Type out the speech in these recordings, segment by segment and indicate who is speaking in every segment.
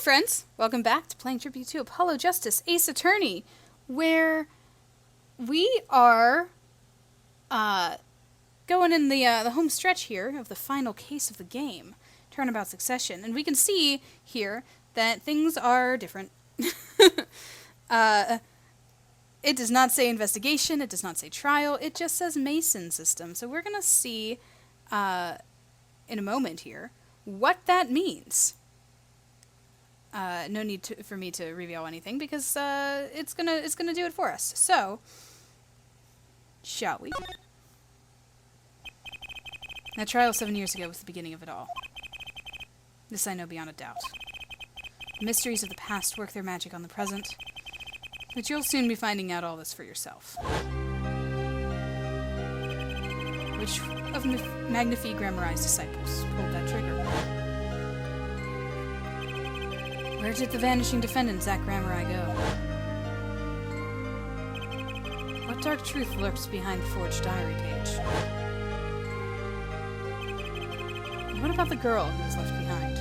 Speaker 1: friends! Welcome back to Playing Tribute to Apollo Justice, Ace Attorney, where we are going in the home stretch here of the final case of the game, Turnabout Succession, and we can see here that things are different. It does not say investigation, it does not say trial, it just says Mason system. So we're going to see in a moment here what that means. No need for me to reveal anything because it's gonna do it for us. So, shall we? That trial 7 years ago was the beginning of it all. This I know beyond a doubt. The mysteries of the past work their magic on the present, but you'll soon be finding out all this for yourself. Which of Magnifi Grammari's disciples pulled that trigger? Where did the vanishing defendant, Zach Grammari, go? What dark truth lurks behind the forged diary page? And what about the girl who was left behind?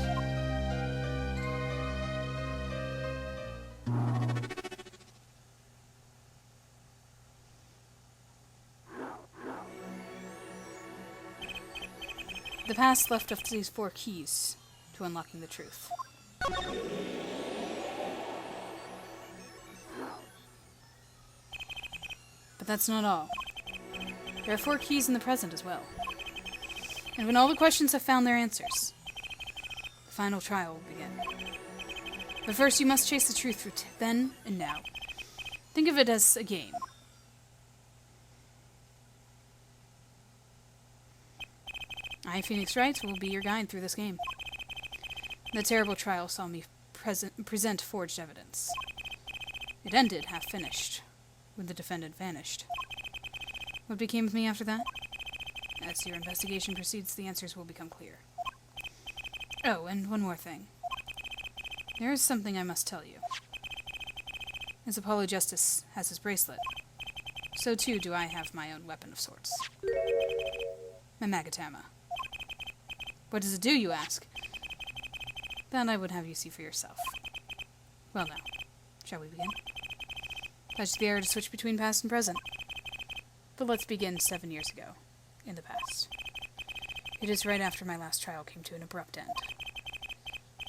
Speaker 1: The past left us these 4 keys to unlocking the truth. But that's not all. There are 4 keys in the present as well. And when all the questions have found their answers, the final trial will begin. But first you must chase the truth through then and now. Think of it as a game. I, Phoenix Wright, will be your guide through this game. The terrible trial saw me present forged evidence. It ended half-finished, when the defendant vanished. What became of me after that? As your investigation proceeds, the answers will become clear. Oh, and one more thing. There is something I must tell you. As Apollo Justice has his bracelet, so too do I have my own weapon of sorts. My Magatama. What does it do, you ask? That I would have you see for yourself. Well now, shall we begin? Touch the air to switch between past and present. But let's begin 7 years ago, in the past. It is right after my last trial came to an abrupt end.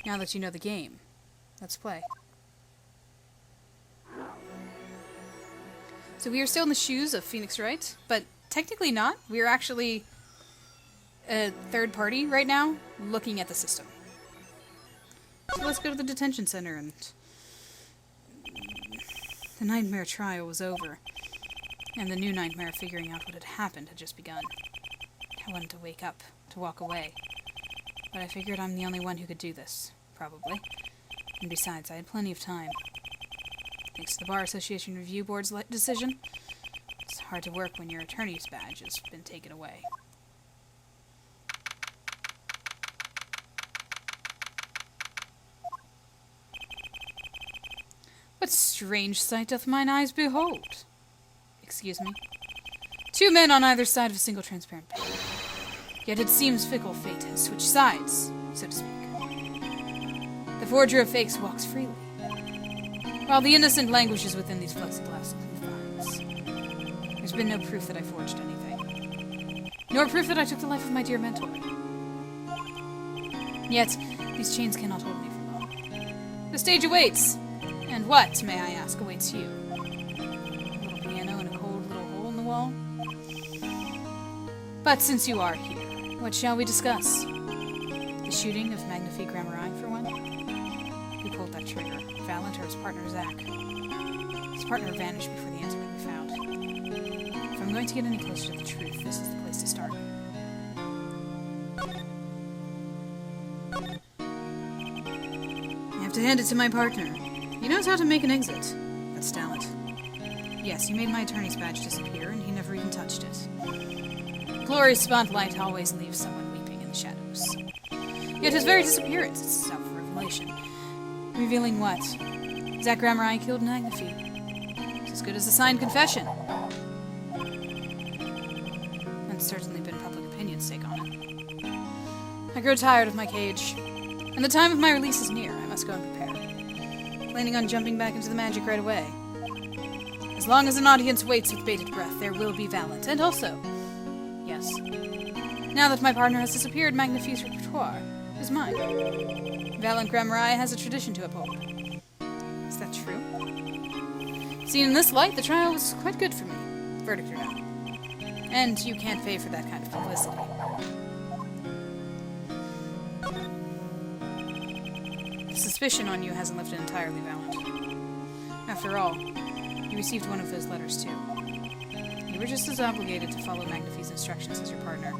Speaker 1: Now that you know the game, let's play. So we are still in the shoes of Phoenix Wright, but technically not. We are actually a third party right now, looking at the system. So let's go to the detention center and... The nightmare trial was over, and the new nightmare figuring out what had happened had just begun. I wanted to wake up, to walk away, but I figured I'm the only one who could do this, probably. And besides, I had plenty of time. Thanks to the Bar Association Review Board's decision, it's hard to work when your attorney's badge has been taken away. What strange sight doth mine eyes behold? Excuse me. 2 men on either side of a single transparent pane. Yet it seems fickle fate has switched sides, so to speak. The forger of fakes walks freely, while the innocent languishes within these plexiglass confines. There's been no proof that I forged anything, nor proof that I took the life of my dear mentor. Yet, these chains cannot hold me for long. The stage awaits! And what, may I ask, awaits you? A little piano and a cold little hole in the wall? But since you are here, what shall we discuss? The shooting of Magnifi Grammari, for one? Who pulled that trigger? Valent or his partner, Zach? His partner vanished before the answer could be found. If I'm going to get any closer to the truth, this is the place to start. I have to hand it to my partner. He knows how to make an exit. That's talent. Yes, he made my attorney's badge disappear, and he never even touched it. Glorious spotlight always leaves someone weeping in the shadows. Yet his very disappearance is a self-revelation. Revealing what? Zach Grammari killed Magnifi. It's as good as a signed confession. That's certainly been public opinion's take on it. I grow tired of my cage, and the time of my release is near. I must go and prepare. planning on jumping back into the magic right away. As long as an audience waits with bated breath, there will be Valent. And also, yes, now that my partner has disappeared, Magnifique's repertoire is mine. Valent Grammari has a tradition to uphold. Is that true? Seen in this light, the trial was quite good for me. Verdict or not. And you can't pay for that kind of publicity. The suspicion on you hasn't lifted entirely, Valent. After all, you received one of those letters too. You were just as obligated to follow Magnifique's instructions as your partner.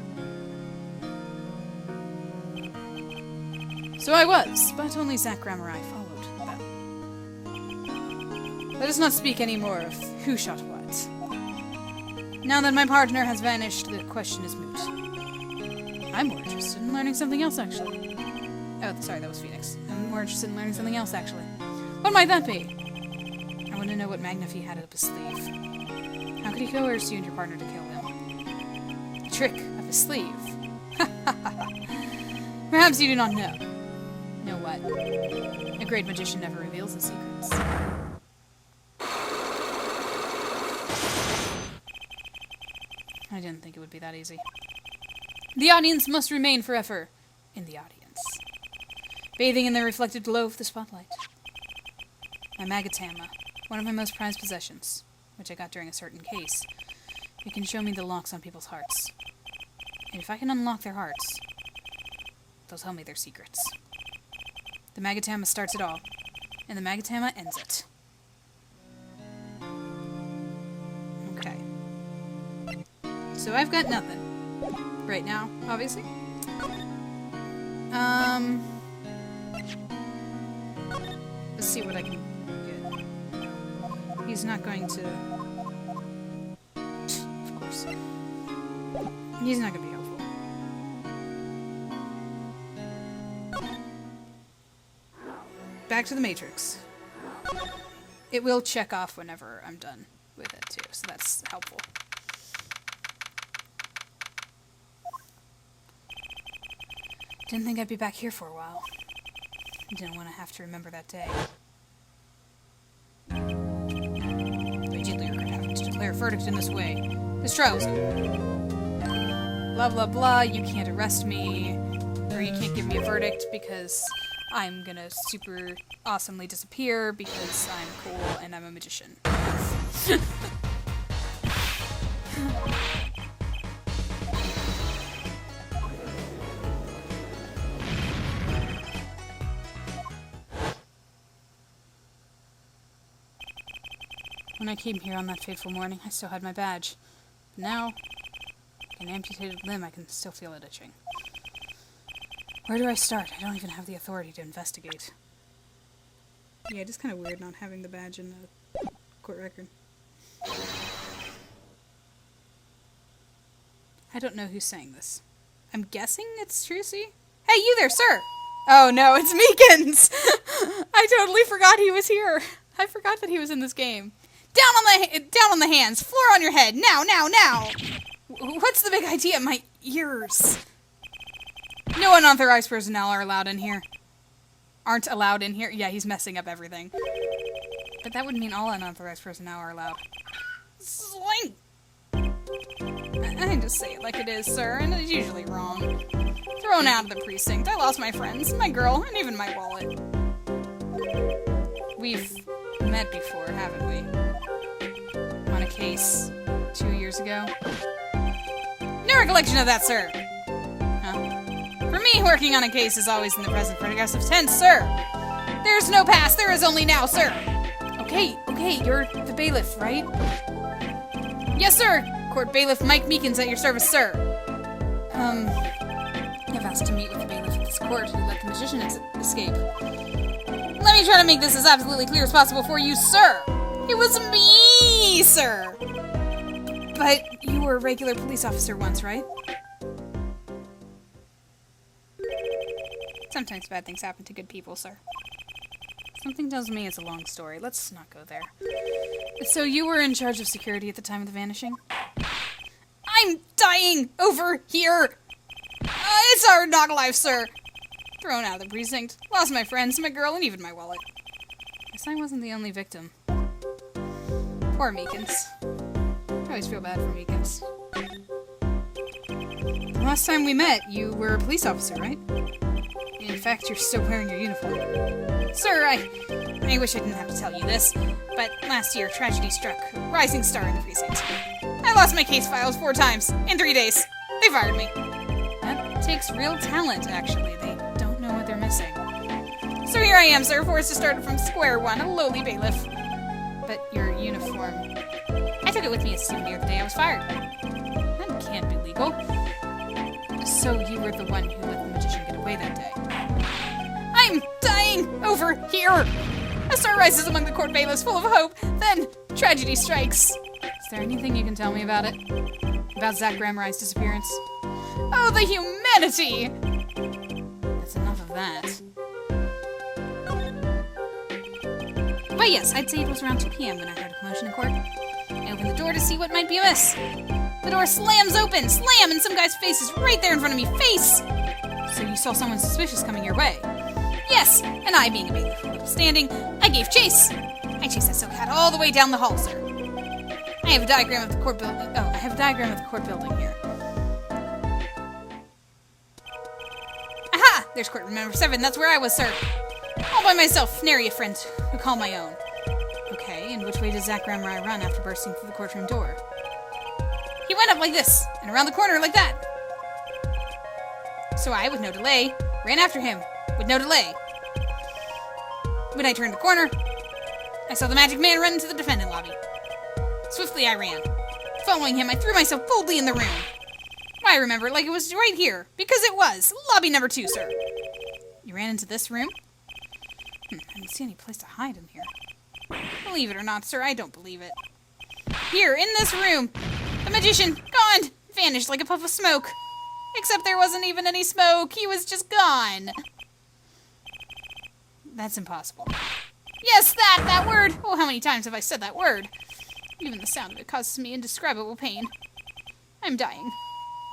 Speaker 1: So I was, but only Zach Grammari followed them. Let us not speak any more of who shot what. Now that my partner has vanished, the question is moot. I'm more interested in learning something else, actually. Oh, sorry, that was Phoenix. I'm more interested in learning something else, actually. What might that be? I want to know what Magnifique had up his sleeve. How could he coerce you and your partner to kill him? The trick up his sleeve. Perhaps you do not know. Know what? A great magician never reveals his secrets. I didn't think it would be that easy. The audience must remain forever in the audience, bathing in the reflected glow of the spotlight. My Magatama, one of my most prized possessions, which I got during a certain case. It can show me the locks on people's hearts. And if I can unlock their hearts, they'll tell me their secrets. The Magatama starts it all, and the Magatama ends it. Okay. So I've got nothing. Right now, obviously. Let's see what I can get. He's not going to... Of course. He's not going to be helpful. Back to the Matrix. It will check off whenever I'm done with it, too, so that's helpful. Didn't think I'd be back here for a while. Didn't want to have to remember that day. I deeply regret having to declare a verdict in this way. This trial's blah blah blah, you can't arrest me, or you can't give me a verdict because I'm gonna super awesomely disappear because I'm cool and I'm a magician. When I came here on that fateful morning, I still had my badge. But now, like an amputated limb, I can still feel it itching. Where do I start? I don't even have the authority to investigate. Yeah, it is kind of weird not having the badge in the court record. I don't know who's saying this. I'm guessing it's Trucy? Hey, you there, sir! Oh no, it's Meekins! I totally forgot he was here. I forgot that he was in this game. Down on the hands, floor on your head, now! What's the big idea? My ears. No unauthorized personnel are allowed in here. Aren't allowed in here? Yeah, he's messing up everything. But that would mean all unauthorized personnel are allowed. Swing! I just say it like it is, sir, and it's usually wrong. Thrown out of the precinct. I lost my friends, my girl, and even my wallet. We've met before, haven't we? On a case 2 years ago. No recollection of that, sir. Huh? For me, working on a case is always in the present progressive tense, sir. There's no past, there is only now, sir. Okay, you're the bailiff, right? Yes, sir. Court bailiff Mike Meekins at your service, sir. I've asked to meet with the bailiff of this court who let the magician escape. Let me try to make this as absolutely clear as possible for you, sir. It was me, sir. But you were a regular police officer once, right? Sometimes bad things happen to good people, sir. Something tells me it's a long story. Let's not go there. So you were in charge of security at the time of the vanishing? I'm dying over here. It's our dog life, sir. Thrown out of the precinct. Lost my friends, my girl, and even my wallet. Guess I wasn't the only victim. Poor Meekins. I always feel bad for Meekins. The last time we met, you were a police officer, right? In fact, you're still wearing your uniform. Sir, I wish I didn't have to tell you this, but last year tragedy struck. Rising star in the precinct. I lost my case files 4 times in 3 days. They fired me. That takes real talent, actually. They don't know what they're missing. So here I am, sir, forced to start from square one, a lowly bailiff. But your uniform... I took it with me as a souvenir the day I was fired. That can't be legal. So you were the one who let the magician get away that day. I'm dying over here! A star rises among the court bailiffs full of hope, then tragedy strikes. Is there anything you can tell me about it? About Zach Gramrye's disappearance? Oh, the humanity! That's enough of that. But yes, I'd say it was around 2 p.m. when I heard a commotion in court. I opened the door to see what might be amiss. The door slams open, slam, and some guy's face is right there in front of me. Face! So you saw someone suspicious coming your way? Yes, and I, being a bailiff standing, I gave chase. I chased that silk hat all the way down the hall, sir. I have a diagram of the court building. Oh, I have a diagram of the court building here. Aha! There's courtroom number 7. That's where I was, sir. All by myself, nary a friend who call my own. Okay, and which way does Zach Gramrye run after bursting through the courtroom door? He went up like this, and around the corner like that. So I, with no delay, ran after him, with no delay. When I turned the corner, I saw the magic man run into the defendant lobby. Swiftly I ran. Following him, I threw myself boldly in the room. I remember it like it was right here, because it was. Lobby number 2, sir. You ran into this room? I didn't see any place to hide in here. Believe it or not, sir, I don't believe it. Here, in this room, the magician, gone, vanished like a puff of smoke. Except there wasn't even any smoke, he was just gone. That's impossible. Yes, that word! Oh, how many times have I said that word? Even the sound of it causes me indescribable pain. I'm dying.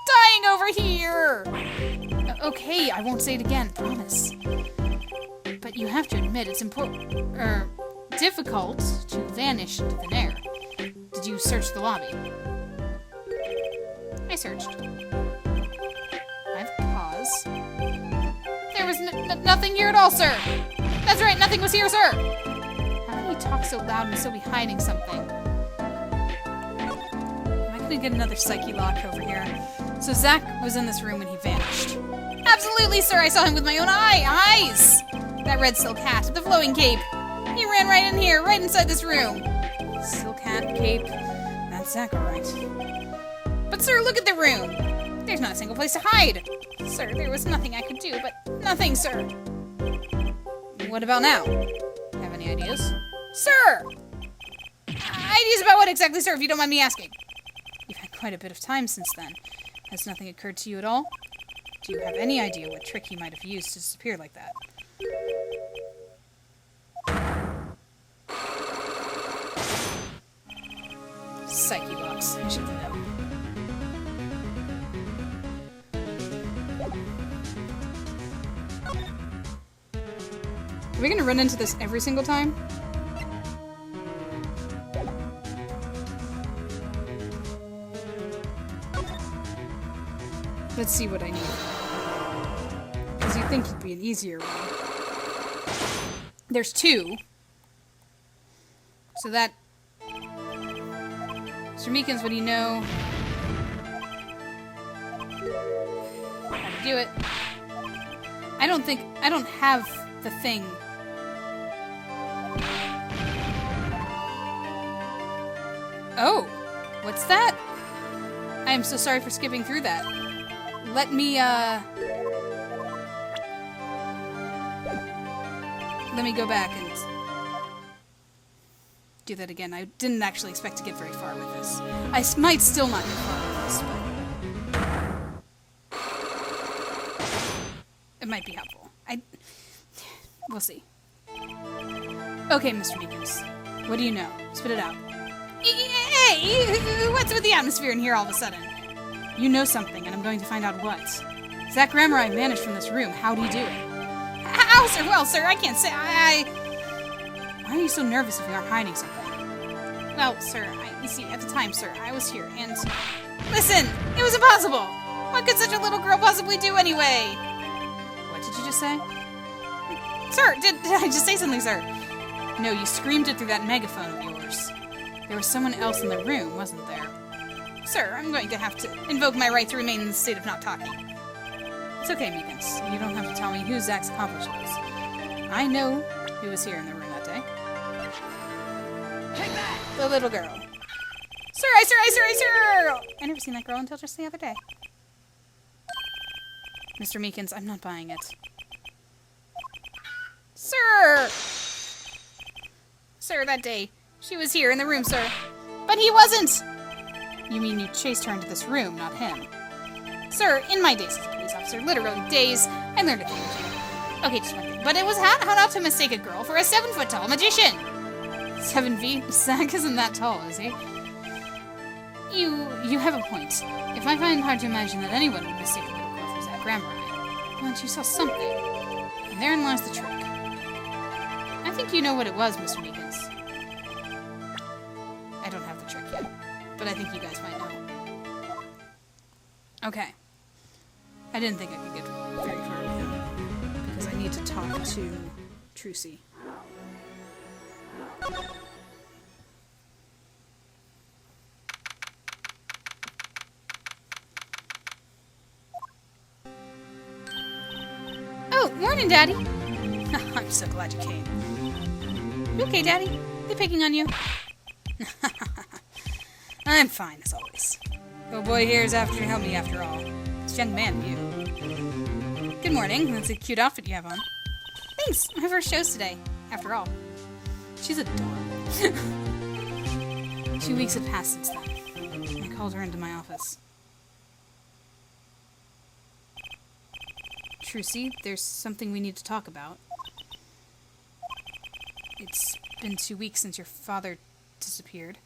Speaker 1: Dying over here! Okay, I won't say it again, promise. But you have to admit it's difficult to vanish into thin air. Did you search the lobby? I searched. I've paused. There was nothing here at all, sir! That's right, nothing was here, sir! How can you talk so loud and still be hiding something? Am I gonna get another psyche lock over here? So Zach was in this room when he vanished. Absolutely, sir! I saw him with my own eyes! That red silk hat, the flowing cape. He ran right in here, right inside this room. Silk hat, cape. That's Zach, all right. But sir, look at the room. There's not a single place to hide. Sir, there was nothing I could do, but nothing, sir. What about now? Have any ideas? Sir! Ideas about what exactly, sir, if you don't mind me asking? You've had quite a bit of time since then. Has nothing occurred to you at all? Do you have any idea what trick he might have used to disappear like that? Psyche box. I should know. Are we gonna run into this every single time? Let's see what I need. Because you'd think it'd be an easier one. There's 2. So that... Mr. Meekins, what do you know? How to do it. I don't have the thing. Oh, what's that? I am so sorry for skipping through that. Let me go back and do that again. I didn't actually expect to get very far with this. I might still not get far with this, but it might be helpful. We'll see. Okay, Mr. Meekins. What do you know? Spit it out. Hey! What's with the atmosphere in here all of a sudden? You know something, and I'm going to find out what. Zach Gramrye vanished from this room. How do you do it? How, sir? Well, sir, I can't say. Why are you so nervous if you aren't hiding something? Well, sir, you see, at the time, sir, I was here, and... Listen! It was impossible! What could such a little girl possibly do anyway? What did you just say? Sir, did I just say something, sir? No, you screamed it through that megaphone of yours. There was someone else in the room, wasn't there? Sir, I'm going to have to invoke my right to remain in the state of not talking. It's okay, Meekins. You don't have to tell me who Zach's accomplice was. I know who was here in the room that day. Take that! The little girl. Sir! I never seen that girl until just the other day. Mr. Meekins, I'm not buying it. Sir! Sir, that day, she was here in the room, sir. But he wasn't! You mean you chased her into this room, not him? Sir, in my days as a police officer, literally days, I learned a thing or two. Okay, just one thing. But it was how not to mistake a girl for a 7-foot-tall magician! 7 feet? Zach isn't that tall, is he? You have a point. If I find it hard to imagine that anyone would mistake a little girl for Zach Ramrine, but you saw something. And therein lies the trick. I think you know what it was, Mr. Meekins. I don't have the trick yet, but I think you guys might know. Okay. I didn't think I could get very far with him, because I need to talk to Trucy. Oh, morning, Daddy! I'm so glad you came. You okay, Daddy? They picking on you? I'm fine, as always. Little boy here is after to help me, after all. It's a young man, you. Good morning. That's a cute outfit you have on. Thanks. My first show's today, after all. She's adorable. 2 weeks had passed since then. I called her into my office. Trucy, there's something we need to talk about. It's been 2 weeks since your father disappeared.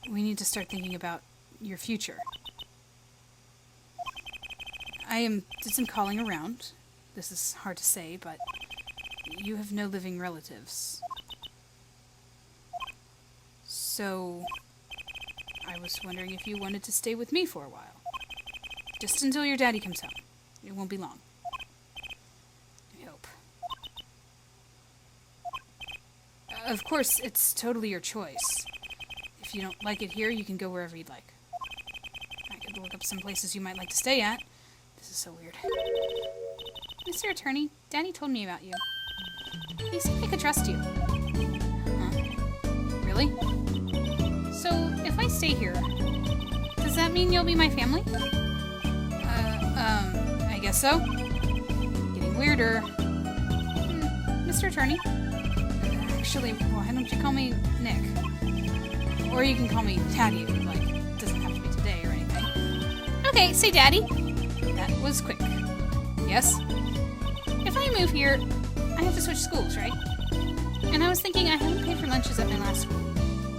Speaker 1: We need to start thinking about your future. I did some calling around. This is hard to say, but you have no living relatives. So, I was wondering if you wanted to stay with me for a while. Just until your daddy comes home. It won't be long. I hope. Of course, it's totally your choice. If you don't like it here, you can go wherever you'd like. I could look up some places you might like to stay at. This is so weird. Mr. Attorney, Danny told me about you. He said I could trust you. Huh? Really? So, if I stay here, does that mean you'll be my family? I guess so. Getting weirder. Mr. Attorney? Actually, why don't you call me Nick? Or you can call me Daddy if you'd like. It doesn't have to be today or anything. Okay, say Daddy. That was quick. Yes? If I move here, I have to switch schools, right? And I was thinking I haven't paid for lunches at my last school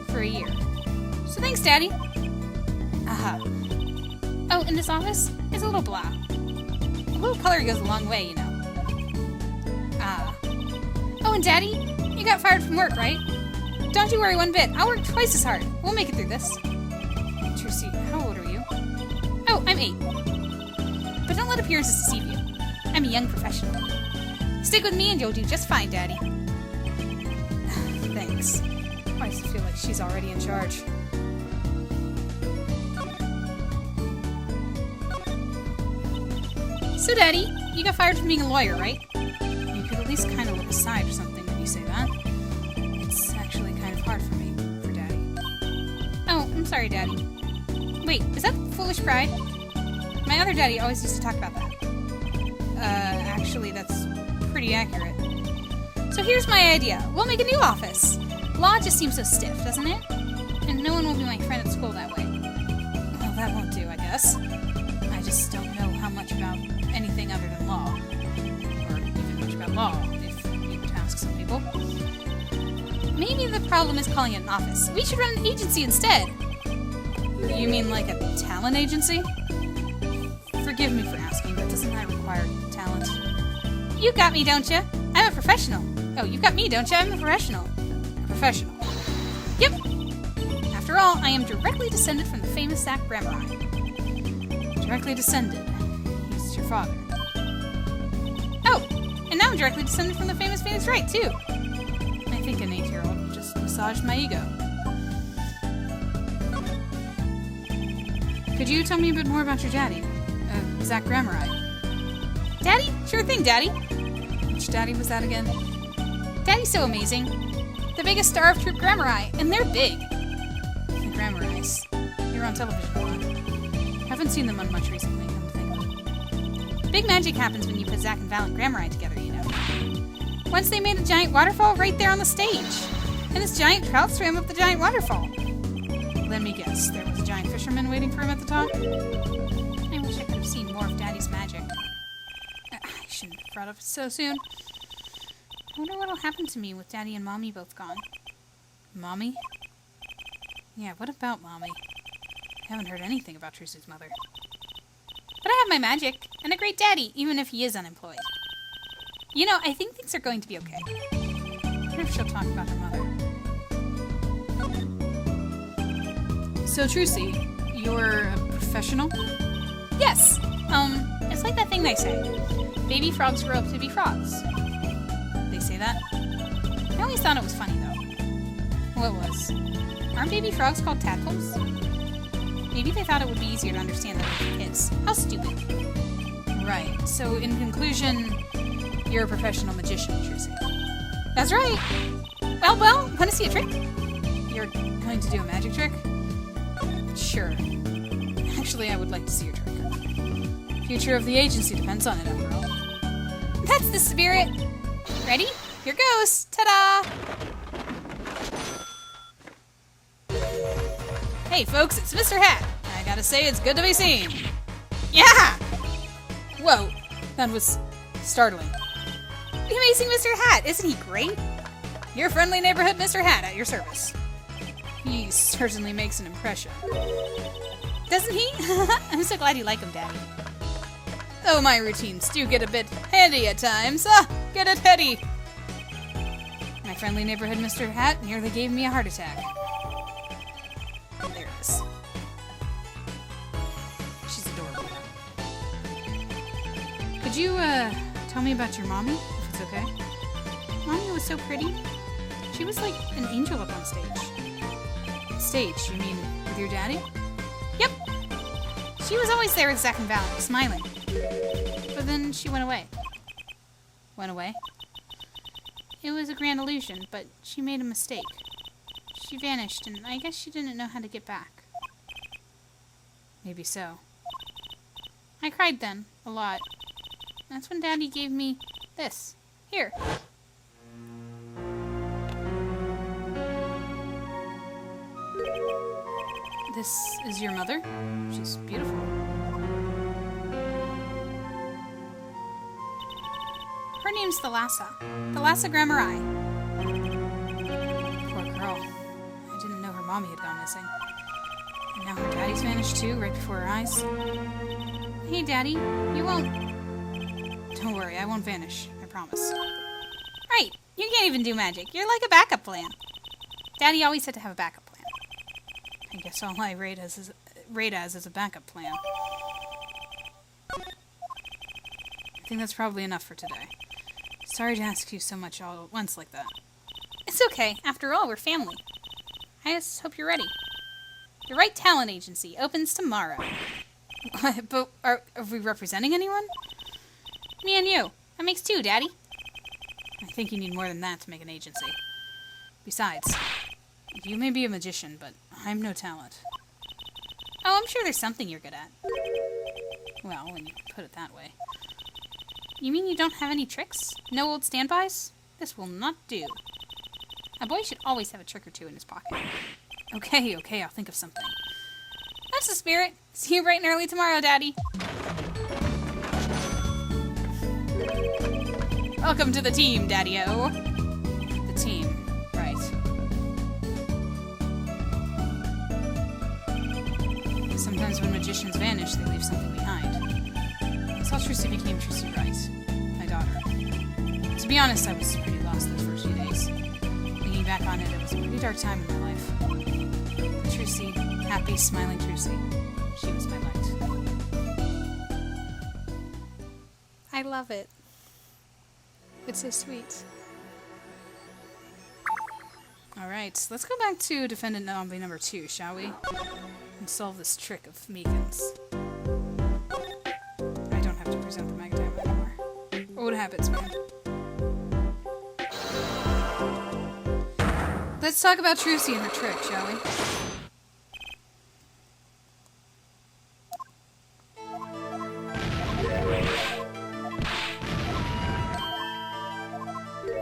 Speaker 1: for a year. So thanks, Daddy. Aha. Oh, and this office is a little blah. A little color goes a long way, you know. Ah. Oh, and Daddy, you got fired from work, right? Don't you worry one bit. I'll work twice as hard. We'll make it through this. Trucy, how old are you? Oh, I'm 8. But don't let appearances deceive you. I'm a young professional. Stick with me and you'll do just fine, Daddy. Thanks. I feel like she's already in charge. So, Daddy, you got fired from being a lawyer, right? You could at least kind of look aside or something when you say that. It's actually kind of hard for me, for Daddy. Oh, I'm sorry, Daddy. Wait, is that foolish pride? My other daddy always used to talk about that. Actually, that's pretty accurate. So here's my idea. We'll make a new office. Law just seems so stiff, doesn't it? And no one will be my friend at school that way. Well, that won't do, I guess. I just don't know how much about anything other than law. Or even much about law, if you were to ask some people. Maybe the problem is calling it an office. We should run an agency instead. You mean like a talent agency? Forgive me for asking, but doesn't that require talent? You got me, don't you? I'm a professional. Oh, you've got me, don't you? I'm a professional. Professional. Yep. After all, I am directly descended from the famous Zach Grammari. Directly descended. He's your father. Oh, and now I'm directly descended from the famous Phoenix Wright, too. I think an 8-year-old just massaged my ego. Could you tell me a bit more about your daddy? Zach Grammari. Daddy? Sure thing, Daddy. Which daddy was that again? Daddy's so amazing. The biggest star of Troop Grammari, and they're big. The Grammaris. They were on television a lot. Haven't seen them on much recently, come to think of it. Big magic happens when you put Zach and Val and Grammari together, you know. Once they made a giant waterfall right there on the stage. And this giant trout swam up the giant waterfall. Let me guess, there was a giant fisherman waiting for him at the top? I wish I could have seen more of Daddy's magic. I shouldn't have brought up so soon. I wonder what'll happen to me with Daddy and Mommy both gone. Mommy? Yeah, what about Mommy? I haven't heard anything about Trucy's mother. But I have my magic, and a great daddy, even if he is unemployed. You know, I think things are going to be okay. I wonder if she'll talk about her mother. So, Trucy, you're a professional? Yes! It's like that thing they say. Baby frogs grow up to be frogs. They say that? I always thought it was funny, though. What was? Aren't baby frogs called tadpoles? Maybe they thought it would be easier to understand than for kids. How stupid. Right. So, in conclusion, you're a professional magician, Trucy. That's right. Well, want to see a trick? You're going to do a magic trick? Sure. Actually, I would like to see your trick. Future of the agency depends on it, after all. That's the spirit! Ready? Here goes! Ta-da! Hey folks, it's Mr. Hat! I gotta say, it's good to be seen! Yeah! Whoa, that was startling. The amazing Mr. Hat, isn't he great? Your friendly neighborhood Mr. Hat at your service. He certainly makes an impression. Doesn't he? I'm so glad you like him, Daddy. Oh, my routines do get a bit heady at times. Get it heady. My friendly neighborhood Mr. Hat nearly gave me a heart attack. There it is. She's adorable. Could you, tell me about your mommy, if it's okay? Mommy was so pretty. She was like an angel up on stage. Stage, you mean with your daddy? Yep. She was always there with Zach and Val, smiling. But then she went away. Went away? It was a grand illusion, but she made a mistake. She vanished, and I guess she didn't know how to get back. Maybe so. I cried then, a lot. That's when Daddy gave me this. Here. This is your mother? She's beautiful. Her name's Thalassa. Thalassa Grammari. Poor girl. I didn't know her mommy had gone missing. And now her daddy's vanished too, right before her eyes. Hey, Daddy, you won't... Don't worry, I won't vanish. I promise. Right, you can't even do magic. You're like a backup plan. Daddy always had to have a backup plan. I guess all I rate as is a backup plan. I think that's probably enough for today. Sorry to ask you so much all at once like that. It's okay. After all, we're family. I just hope you're ready. The Right Talent Agency opens tomorrow. But are we representing anyone? Me and you. That makes 2, Daddy. I think you need more than that to make an agency. Besides, you may be a magician, but I'm no talent. Oh, I'm sure there's something you're good at. Well, when you put it that way. You mean you don't have any tricks? No old standbys? This will not do. A boy should always have a trick or two in his pocket. Okay, I'll think of something. That's the spirit. See you bright and early tomorrow, Daddy. Welcome to the team, Daddy-o. The team, right. Sometimes when magicians vanish, they leave something behind. That's how Trucy became Trucy Wright, my daughter. To be honest, I was pretty lost those first back on it, it was a pretty dark time in my life. Trucy, happy, smiling Trucy. She was my light. I love it. It's so sweet. Alright, let's go back to Defendant Zombie number 2, shall we? And solve this trick of Meekins. I don't have to present the Magadam anymore. What happens, man? Let's talk about Trucy and her trick, shall we?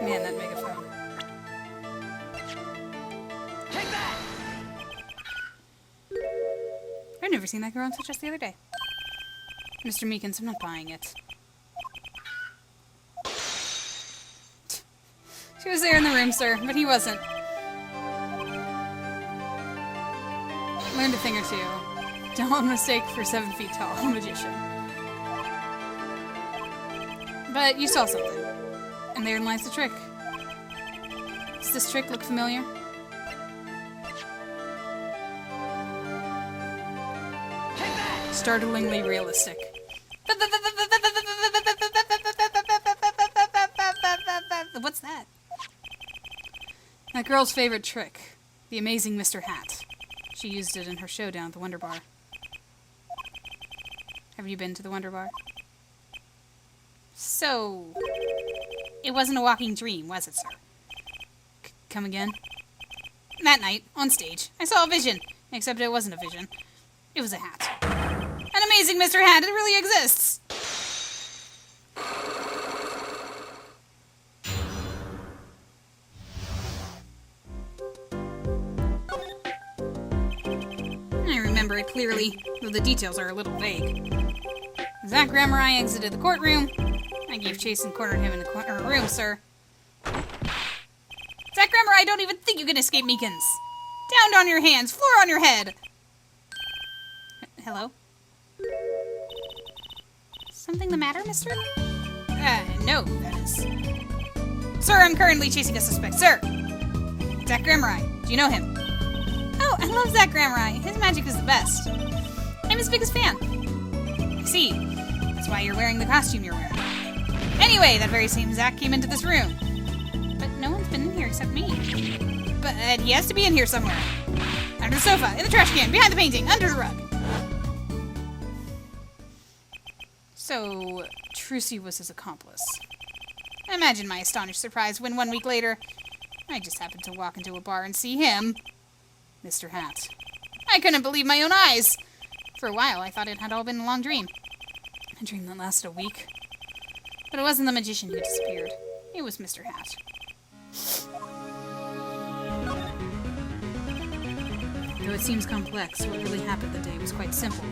Speaker 1: Man, that megaphone. Take that! I've never seen that girl until just the other day. Mr. Meekins, I'm not buying it. She was there in the room, sir, but he wasn't. Learned a thing or two. Don't mistake for 7 feet tall magician. But you saw something. And therein lies the trick. Does this trick look familiar? Startlingly realistic. What's that? That girl's favorite trick. The amazing Mr. Hat. She used it in her show down at the Wonder Bar. Have you been to the Wonder Bar? So... it wasn't a walking dream, was it, sir? Come again? That night, on stage, I saw a vision. Except it wasn't a vision. It was a hat. An amazing Mr. Hat, it really exists! I remember it clearly, though the details are a little vague. Zach Grammari exited the courtroom. I gave chase and cornered him in the corner room, sir. Zach Grammari, I don't even think you can escape Meekins. Down on your hands, floor on your head. Hello? Something the matter, mister? No, that is. Sir, I'm currently chasing a suspect, sir. Zach Grammari, do you know him? Oh, I love Zach Grammari. His magic is the best. I'm his biggest fan. I see. That's why you're wearing the costume you're wearing. Anyway, that very same Zach came into this room. But no one's been in here except me. But he has to be in here somewhere. Under the sofa, in the trash can, behind the painting, under the rug. So, Trucy was his accomplice. Imagine my astonished surprise when 1 week later, I just happened to walk into a bar and see him, Mr. Hat. I couldn't believe my own eyes. For a while, I thought it had all been a long dream. A dream that lasted a week. But it wasn't the magician who disappeared. It was Mr. Hat. Though it seems complex, what really happened the day was quite simple.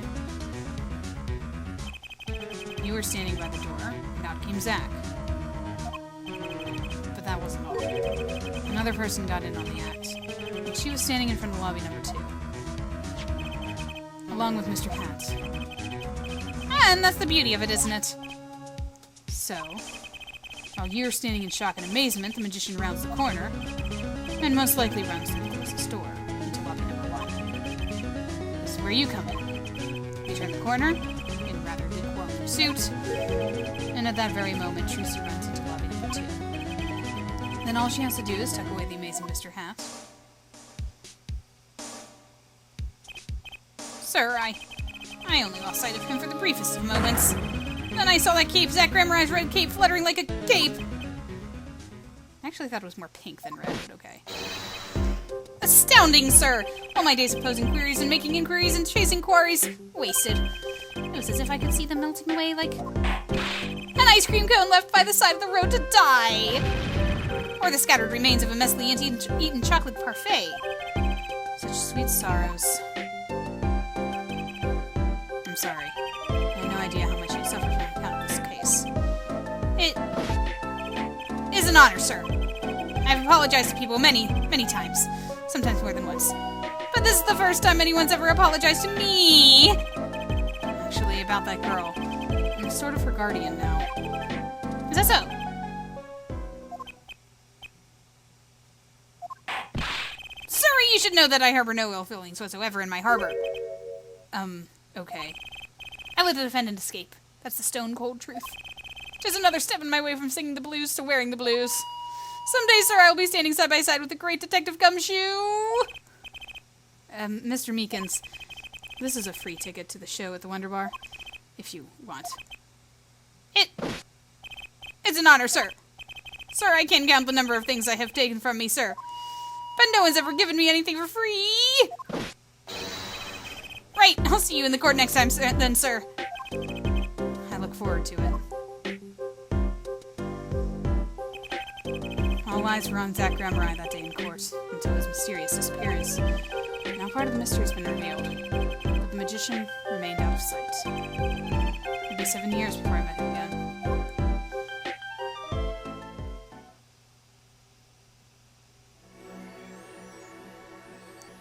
Speaker 1: You were standing by the door, and out came Zach. But that wasn't all. Another person got in on the act. And she was standing in front of lobby number 2. Along with Mr. Hat. And that's the beauty of it, isn't it? So, while you're standing in shock and amazement, the magician rounds the corner, and most likely runs to the closest door, into lobby number 1. This is where you come in. You turn the corner, in rather lukewarm pursuit, and at that very moment, Trucy runs into lobby number 2. Then all she has to do is tuck away the amazing Mr. Hat. Sir, I only lost sight of him for the briefest of moments. Then I saw that cape, Zach Grammari's red cape, fluttering like a cape. I actually thought it was more pink than red, but okay. Astounding, sir! All my days of posing queries and making inquiries and chasing quarries, wasted. It was as if I could see them melting away like an ice cream cone left by the side of the road to die. Or the scattered remains of a messily eaten chocolate parfait. Such sweet sorrows. I'm sorry. I had no idea how much you suffered on account of this case. It is an honor, sir. I've apologized to people many, many times. Sometimes more than once. But this is the first time anyone's ever apologized to me! Actually, about that girl. I'm sort of her guardian now. Is that so? should know that I harbor no ill feelings whatsoever in my harbor. Okay. I let the defendant escape. That's the stone-cold truth. Just another step in my way from singing the blues to wearing the blues. Someday, sir, I will be standing side by side with the great Detective Gumshoe. Mr. Meekins, this is a free ticket to the show at the Wonder Bar, if you want. It's an honor, sir. Sir, I can't count the number of things I have taken from me, sir. But no one's ever given me anything for free. Right, I'll see you in the court next time, sir, then, sir. I look forward to it. All eyes were on Zach Gramerai that day in court, until his mysterious disappearance. Now part of the mystery has been revealed, but the magician remained out of sight. It'd be 7 years before I met him again.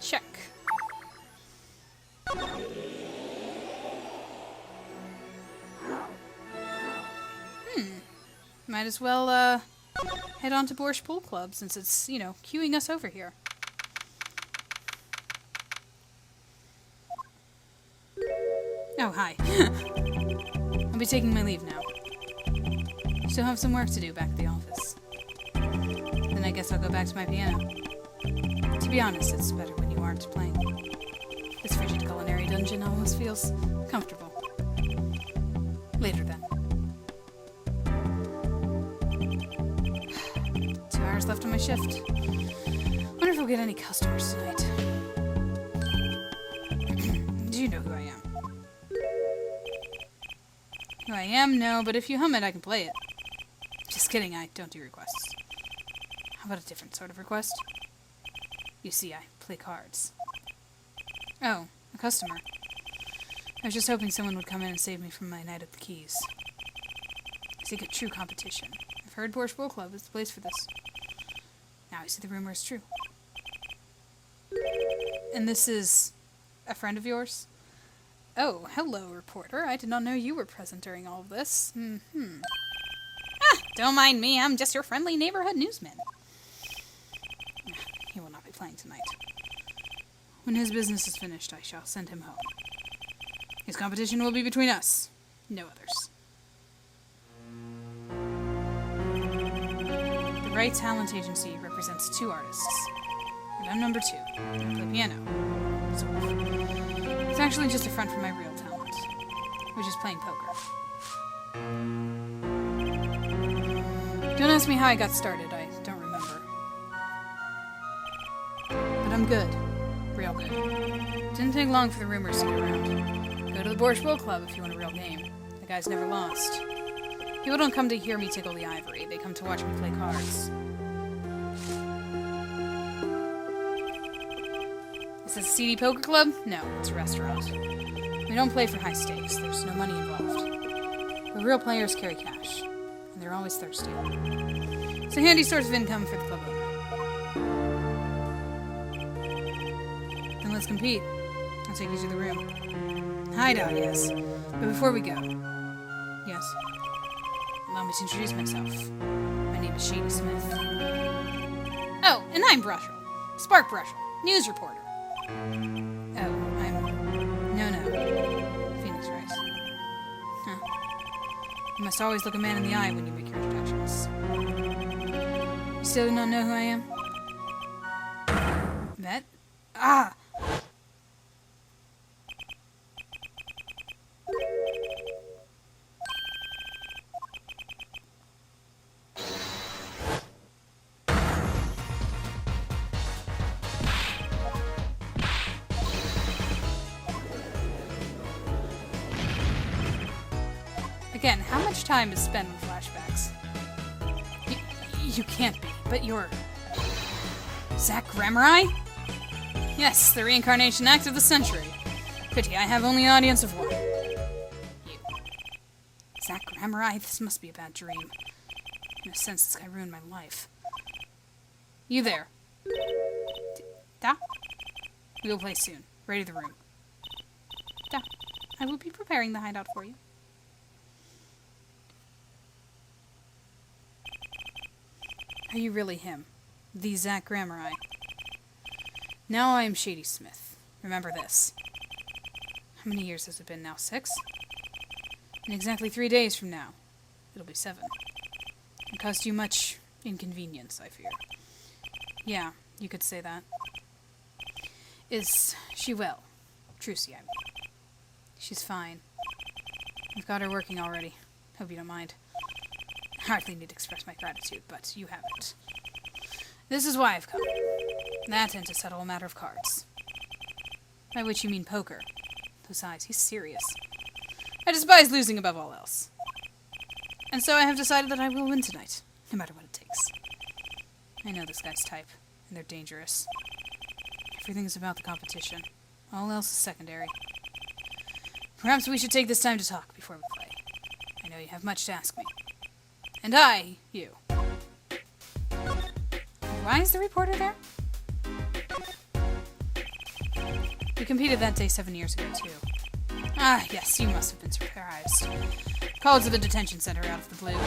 Speaker 1: Check. Might as well, head on to Borscht Pool Club, since it's, you know, queuing us over here. Oh, hi. I'll be taking my leave now. Still have some work to do back at the office. Then I guess I'll go back to my piano. To be honest, it's better when you aren't playing. This frigid culinary dungeon almost feels comfortable. Later, then. 2 hours left on my shift. Wonder if we'll get any customers tonight. Do you know who I am? Who I am? No, but if you hum it, I can play it. Just kidding, I don't do requests. How about a different sort of request? You see, I play cards. Oh, a customer. I was just hoping someone would come in and save me from my night at the Keys. Seek a true competition. I've heard Borscht Pool Club is the place for this. Now I see the rumor is true. And this is a friend of yours? Oh, hello, reporter. I did not know you were present during all of this. Don't mind me. I'm just your friendly neighborhood newsman. He will not be playing tonight. When his business is finished, I shall send him home. His competition will be between us, no others. The Right Talent Agency represents 2 artists. And I'm number 2. I play piano. Sort of. It's actually just a front for my real talent, which is playing poker. Don't ask me how I got started, I don't remember. But I'm good. Real good. Didn't take long for the rumors to get around. Go to the Borscht Pool Club if you want a real game. The guy's never lost. People don't come to hear me tickle the ivory, they come to watch me play cards. Is this a seedy poker club? No, it's a restaurant. We don't play for high stakes, there's no money involved. But real players carry cash, and they're always thirsty. It's a handy source of income for the club owner. Then let's compete. I'll take you to the room. Hideout, yes. But before we go... Yes? Allow me to introduce myself. My name is Shady Smith. Oh, and I'm Brushel. Spark Brushel. News reporter. Oh, No. Phoenix Rice. Huh. You must always look a man in the eye when you make your introductions. You still do not know who I am? That? Ah! Again, how much time is spent on flashbacks? You can't be, but you're... Zach Gramerai? Yes, the reincarnation act of the century. Pity I have only an audience of 1. You. Zach Gramerai? This must be a bad dream. In a sense, this guy ruined my life. You there. Da? We will play soon. Ready the room. Da. I will be preparing the hideout for you. Are you really him? The Zach Gramerai? Now I am Shady Smith. Remember this. How many years has it been now? 6? In exactly 3 days from now, it'll be 7. It caused you much inconvenience, I fear. Yeah, you could say that. Is she well? Trucy, I mean. She's fine. I've got her working already. Hope you don't mind. Hardly need to express my gratitude, but you haven't. This is why I've come. That and to settle a matter of cards. By which you mean poker. Those eyes, he's serious. I despise losing above all else. And so I have decided that I will win tonight, no matter what it takes. I know this guy's type, and they're dangerous. Everything is about the competition. All else is secondary. Perhaps we should take this time to talk before we play. I know you have much to ask me. And I, you. Why is the reporter there? We competed that day 7 years ago, too. Ah, yes, you must have been surprised. Called to the detention center out of the blue.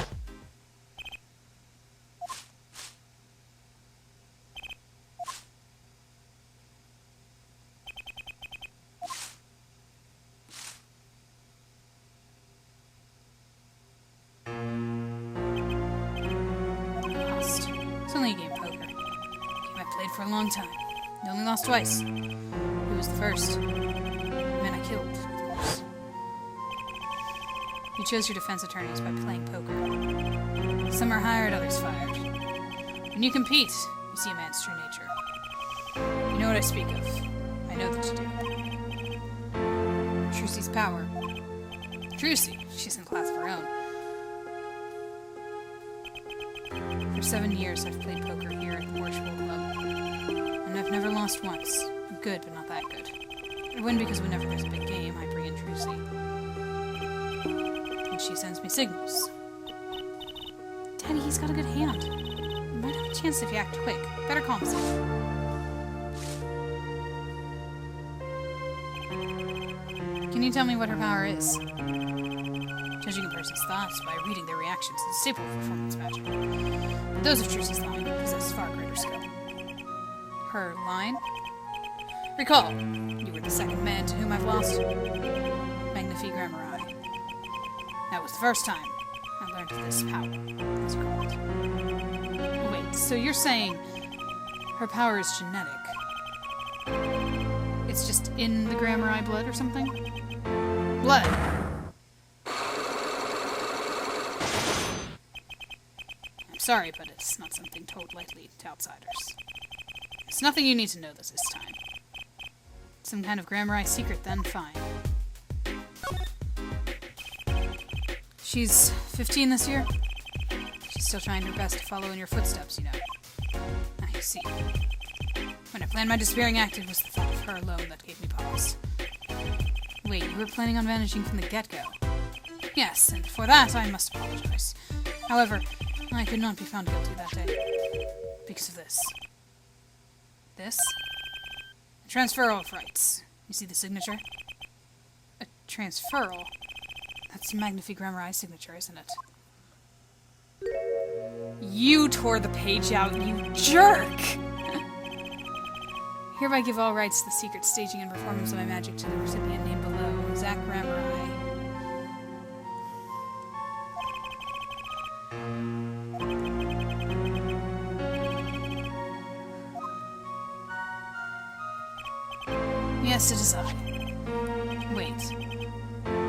Speaker 1: Lost. It's only a game of poker. A game I played for a long time. I only lost twice. Who was the first? The man I killed, of course. You chose your defense attorneys by playing poker. Some are hired, others fired. When you compete, you see a man's true nature. You know what I speak of. I know that you do. Trucy's power. Trucy, she's in class of her own. For 7 years, I've played poker here at the Worshipful Club. And I've never lost once. I'm good, but not that good. I win because whenever there's a big game, I bring in Trucy. And she sends me signals. Daddy, he's got a good hand. You might have a chance if you act quick. Better calm yourself. Can you tell me what her power is? Judging a person's thoughts by reading their reactions is a staple of performance magic. But those of Trucy's line possess far greater skill. Her line? Recall, you were the second man to whom I've lost. Magnifique Grammari. That was the first time I learned of this power, as you call it. Wait, so you're saying her power is genetic? It's just in the Grammari blood or something? Blood! I'm sorry, but it's not something told lightly to outsiders. It's nothing you need to know this time. Some kind of Grammari secret, then fine. She's 15 this year. She's still trying her best to follow in your footsteps, you know. I see. When I planned my disappearing act, it was the thought of her alone that gave me pause. Wait, you were planning on vanishing from the get-go? Yes, and for that I must apologize. However, I could not be found guilty that day. Because of this. This? A transferal of rights. You see the signature? A transferal? That's Magnifique Grammari's signature, isn't it? You tore the page out, you jerk! Hereby give all rights to the secret staging and performance of my magic to the recipient named below, Zach Grammari. Yes, it is I. Wait.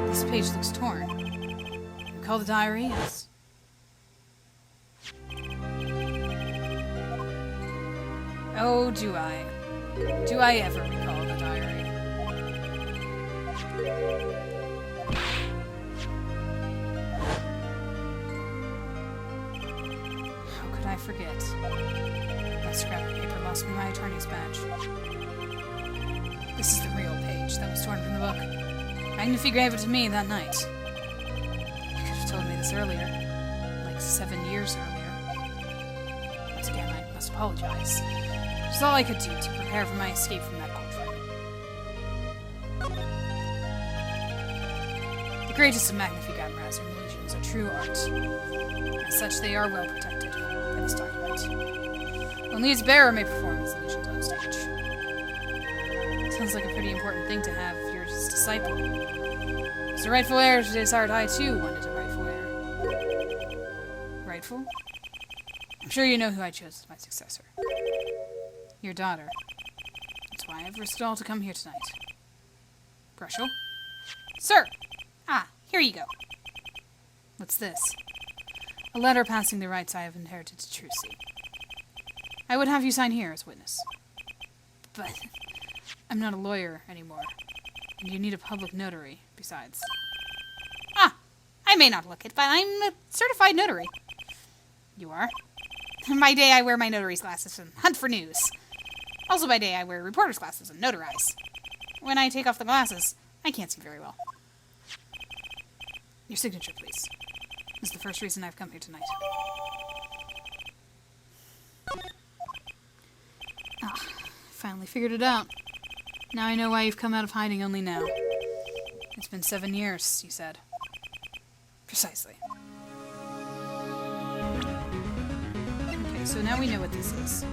Speaker 1: This page looks torn. You call the diary? Yes. Oh, do I? Do I ever recall the diary? How could I forget? That scrap of paper lost me my attorney's badge. This is the real page that was torn from the book. Magnifique gave it to me that night. You could have told me this earlier. Like 7 years earlier. Once again, I must apologize. It was all I could do to prepare for my escape from that courtroom. The greatest of Magnifique Admiral's illusions are true art. As such, they are well protected by this document. Only its bearer may perform its illusions on stage. Sounds like a pretty important thing to have if you're his disciple. As the rightful heir to Desart, I too wanted a rightful heir. Rightful? I'm sure you know who I chose as my successor. Your daughter. That's why I've risked it all to come here tonight. Brushel? Sir! Ah, here you go. What's this? A letter passing the rights I have inherited to Trucy. I would have you sign here as witness. But I'm not a lawyer anymore, and you need a public notary, besides. Ah, I may not look it, but I'm a certified notary. You are? By day I wear my notary's glasses and hunt for news. Also by day I wear reporter's glasses and notarize. When I take off the glasses, I can't see very well. Your signature, please. This is the first reason I've come here tonight. Ah, finally figured it out. Now I know why you've come out of hiding only now. It's been 7 years, you said. Precisely. Okay, so now we know what this is.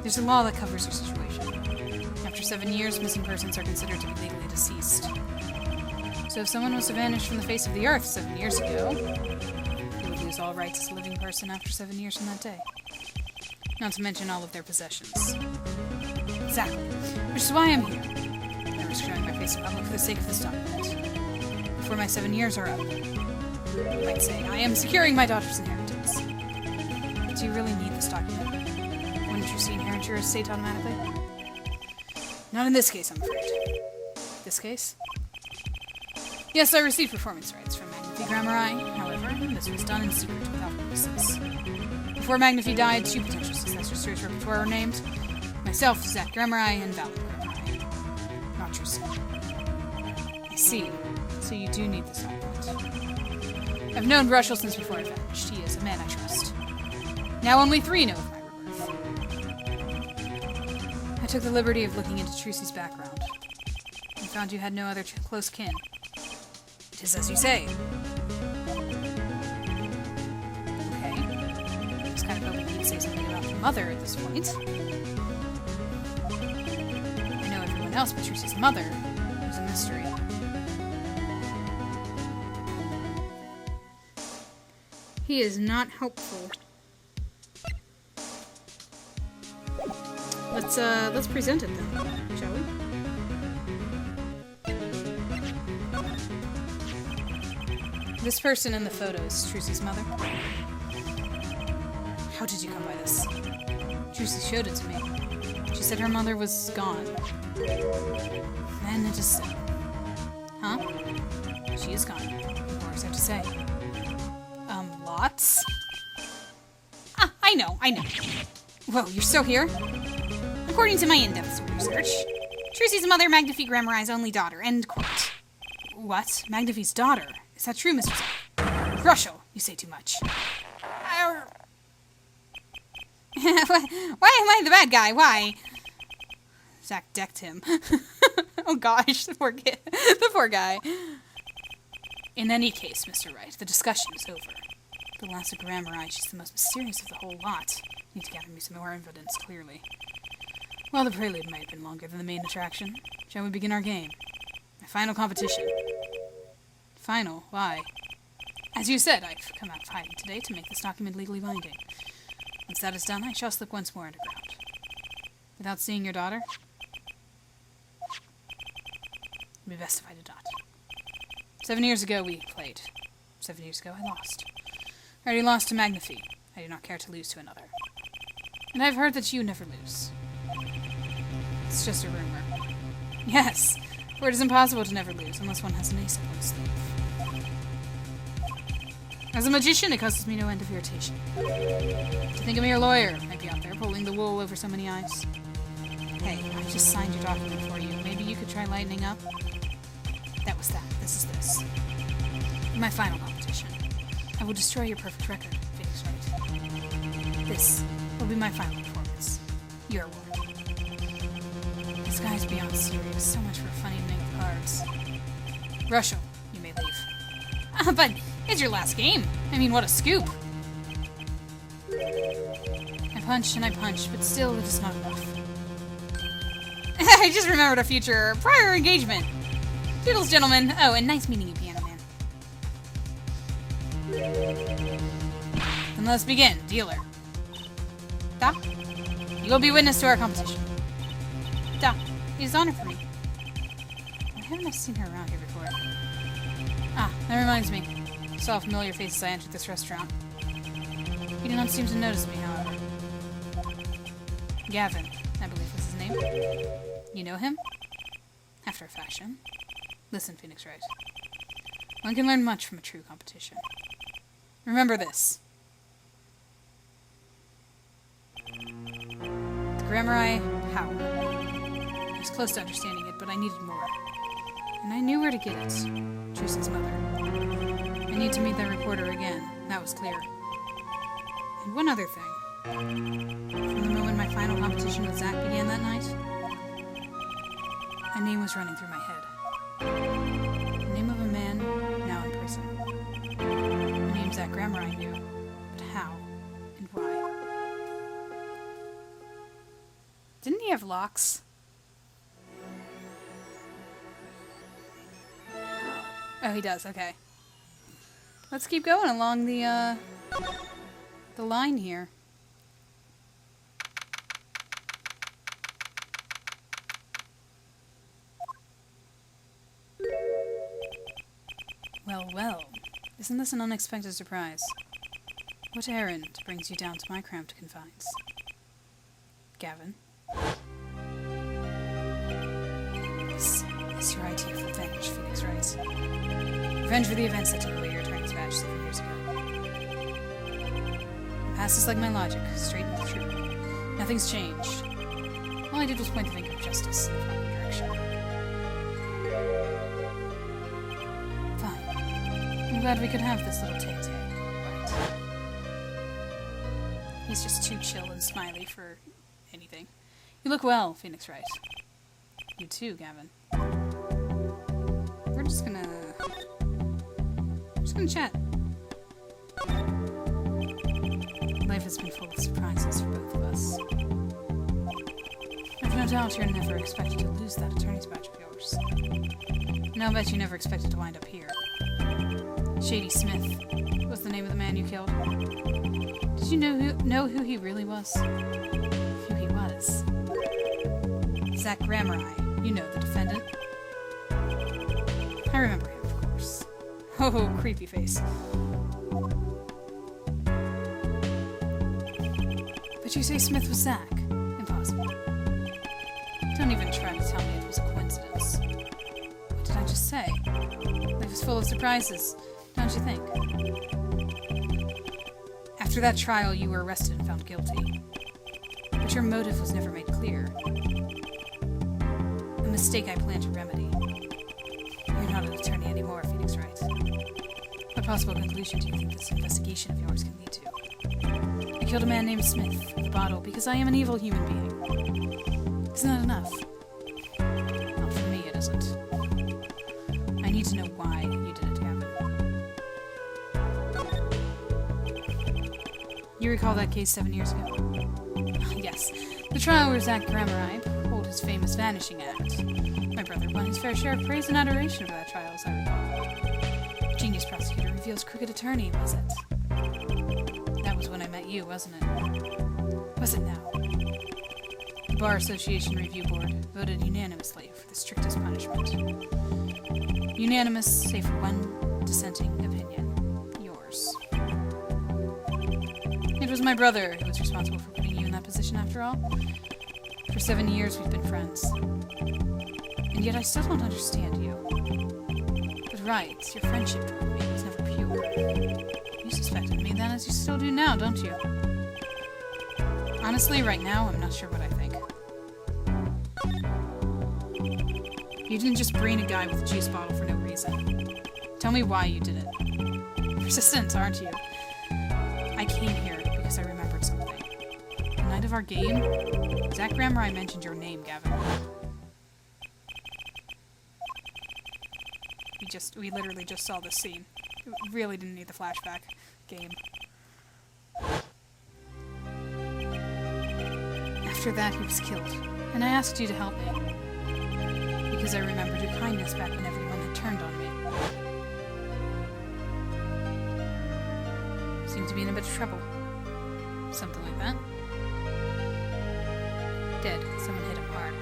Speaker 1: There's a law that covers your situation. After 7 years, missing persons are considered to be legally deceased. So if someone was to vanish from the face of the earth 7 years ago, they would lose all rights as a living person after 7 years from that day. Not to mention all of their possessions. Exactly. Which is why I'm here. I risk showing my face in public for the sake of this document. Before my 7 years are up, you might say I am securing my daughter's inheritance. But do you really need this document? Wouldn't Trucy inherit your estate automatically? Not in this case, I'm afraid. This case? Yes, I received performance rights from Magnifi Grammari. However, this was done in secret without witnesses. Before Magnifi died, 2 potential successors to his repertoire were named. Myself, Zach Grammari, and Valen Grammari. Not Trucy. I see. So you do need this document. I've known Brushel since before I vanished. He is a man I trust. Now only 3 know of my rebirth. I took the liberty of looking into Trucy's background, and found you had no other close kin. It is as you say. Okay. I was kind of hoping you'd say something about the mother at this point. I know everyone else but Trucy's mother is a mystery. He is not helpful. Let's present it then, shall we? This person in the photo is Trucy's mother. How did you come by this? Trucy showed it to me. She said her mother was gone. Then it is so. Huh? She is gone. More is there to say. Lots? Ah, I know. Whoa, you're still here? According to my in-depth research, Trucy's mother, Magnifi Grammari's only daughter. End quote. What? Magnifi's daughter? Is that true, Mr. Zach? Brushel, you say too much. Why am I the bad guy? Why? Zach decked him. Oh gosh, the poor guy. In any case, Mr. Wright, the discussion is over. The last of Grammari, she's the most mysterious of the whole lot. Need to gather me some more evidence, clearly. Well, the prelude might have been longer than the main attraction. Shall we begin our game? My final competition. Final? Why? As you said, I've come out of hiding today to make this document legally binding. Once that is done, I shall slip once more underground. Without seeing your daughter? It would be best if I did not. 7 years ago, we played. 7 years ago, I lost. I already lost to Magnifi. I do not care to lose to another. And I've heard that you never lose. It's just a rumor. Yes, for it is impossible to never lose unless one has an ace up his sleeve. As a magician, it causes me no end of irritation. To think of me, your lawyer, might be out there pulling the wool over so many eyes. Hey, I just signed your document for you. Maybe you could try lightening up? That was that. This is this. My final competition. I will destroy your perfect record, Phoenix Wright. This will be my final performance. Your award. This guy is beyond serious. So much for a funny evening of cards. Brushel, you may leave. But It's your last game. I mean, what a scoop. I punch and I punch, but still it is not enough. I just remembered a future prior engagement. Doodles, gentlemen. Oh, and nice meeting you, Piano Man. Then let's begin. Dealer. Da. You will be witness to our competition. Da. It is honor for me. I haven't seen her around here before. Ah, that reminds me. I saw a familiar face as I entered this restaurant. He did not seem to notice me, however. Gavin, I believe was his name. You know him? After a fashion. Listen, Phoenix Wright. One can learn much from a true competition. Remember this. The Grammari power. I was close to understanding it, but I needed more. And I knew where to get it. Tristan's mother. I need to meet that reporter again. That was clear. And one other thing. From the moment my final competition with Zach began that night, a name was running through my head. The name of a man now in prison. The name Zach Grammar I knew, but how and why? Didn't he have locks? Oh, he does, okay. Let's keep going along the line here. Well, well. Isn't this an unexpected surprise? What errand brings you down to my cramped confines? Gavin? This is your idea of revenge, Phoenix Wright. Revenge for the events that took away your attorney's badge 7 years ago. The past is like my logic, straight and true. Nothing's changed. All I did was point the finger of justice in the proper direction. Fine. I'm glad we could have this little tay-tay, right? He's just too chill and smiley for anything. You look well, Phoenix Wright. You too, Gavin. We're just gonna chat. Life has been full of surprises for both of us. I've no doubt you're never expected to lose that attorney's badge of yours. And I'll bet you never expected to wind up here. Shady Smith was the name of the man you killed. Did you know who he really was? Who he was? Zach Grammari, you know, the defendant. I remember him, of course. Oh, creepy face. But you say Smith was Zach? Impossible. Don't even try to tell me it was a coincidence. What did I just say? Life is full of surprises, don't you think? After that trial, you were arrested and found guilty. But your motive was never made clear. A mistake I plan to remedy. You're not an attorney anymore, Phoenix Wright. What possible conclusion do you think this investigation of yours can lead to? I killed a man named Smith with a bottle because I am an evil human being. Isn't that enough? Not for me, it isn't. I need to know why you did it, Gavin. You recall that case 7 years ago? Yes. The trial where Zach Grammari pulled his famous vanishing act. My brother won his fair share of praise and adoration for that trial, as I recall. Genius prosecutor reveals crooked attorney, was it? That was when I met you, wasn't it? Was it now? The Bar Association Review Board voted unanimously for the strictest punishment. Unanimous, save for one dissenting opinion. Yours. It was my brother who was responsible for putting you in that position, after all. For 7 years, we've been friends. And yet I still don't understand you. But right, your friendship toward me was never pure. You suspected me then, as you still do now, don't you? Honestly, right now, I'm not sure what I think. You didn't just brain a guy with a juice bottle for no reason. Tell me why you did it. Persistent, aren't you? I came here because I remembered something. The night of our game, Zach Grammari mentioned your name, Gavin. We literally just saw this scene. Really didn't need the flashback game. After that, he was killed, and I asked you to help me. Because I remembered your kindness back when everyone had turned on me. Seemed to be in a bit of trouble. Something like that. Dead. Someone hit him hard.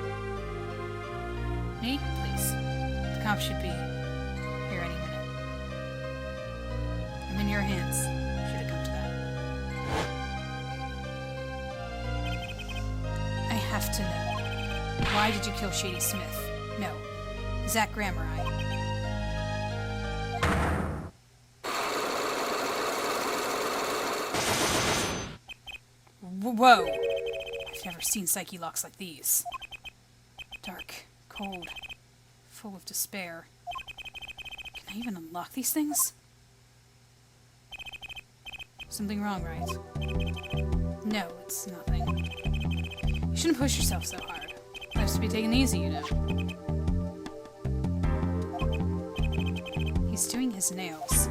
Speaker 1: Me? Please. The cops should be here any minute. I'm in your hands, should it come to that. I have to know. Why did you kill Shady Smith? No. Zach Grammar, Whoa! I've never seen psyche locks like these. Dark, cold, full of despair. Can I even unlock these things? Something wrong, right? No, it's nothing. You shouldn't push yourself so hard. Life's to be taken easy, you know. He's doing his nails.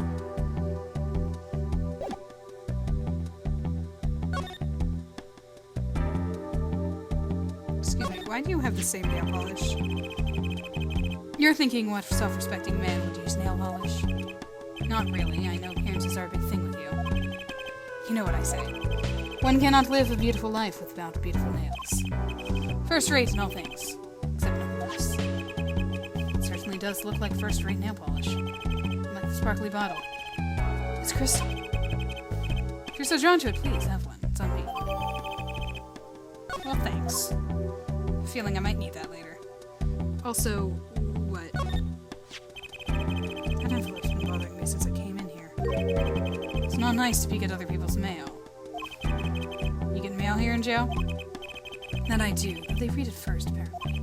Speaker 1: Excuse me, why do you have the same nail polish? You're thinking what self-respecting man would use nail polish. Not really, I know appearances are a big thing with you. You know what I say. One cannot live a beautiful life without beautiful nails. First rate in all things, except nothing else. It certainly does look like first-rate nail polish. Like the sparkly bottle. It's crystal. If you're so drawn to it, please have one. It's on me. Well, thanks. Feeling I might need that later. Also, what? That envelope's been bothering me since I came in here. It's not nice to peek at other people's mail. You get mail here in jail? That I do, but they read it first, apparently.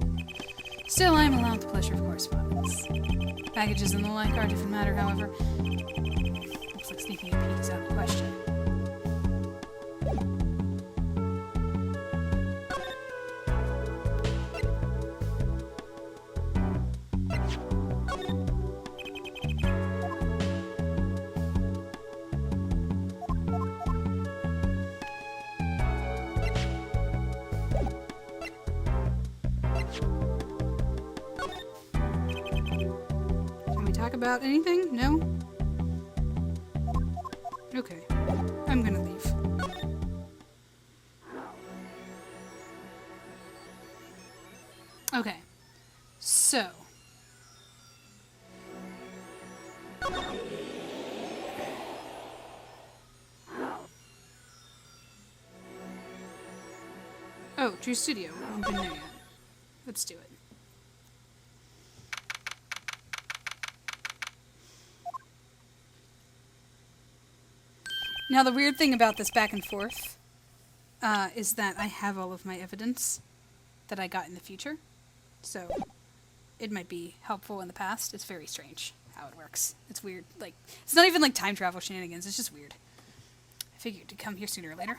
Speaker 1: Still, I am allowed the pleasure of correspondence. Packages and the like are a different matter, however. Looks like sneaking a peek is out of the question. About anything? No? Okay. I'm gonna leave. Okay. So. Oh, Drew Studio. I haven't been there yet. Let's do it. Now, the weird thing about this back and forth is that I have all of my evidence that I got in the future. So, it might be helpful in the past. It's very strange how it works. It's weird. Like, it's not even like time travel shenanigans. It's just weird. I figured to come here sooner or later.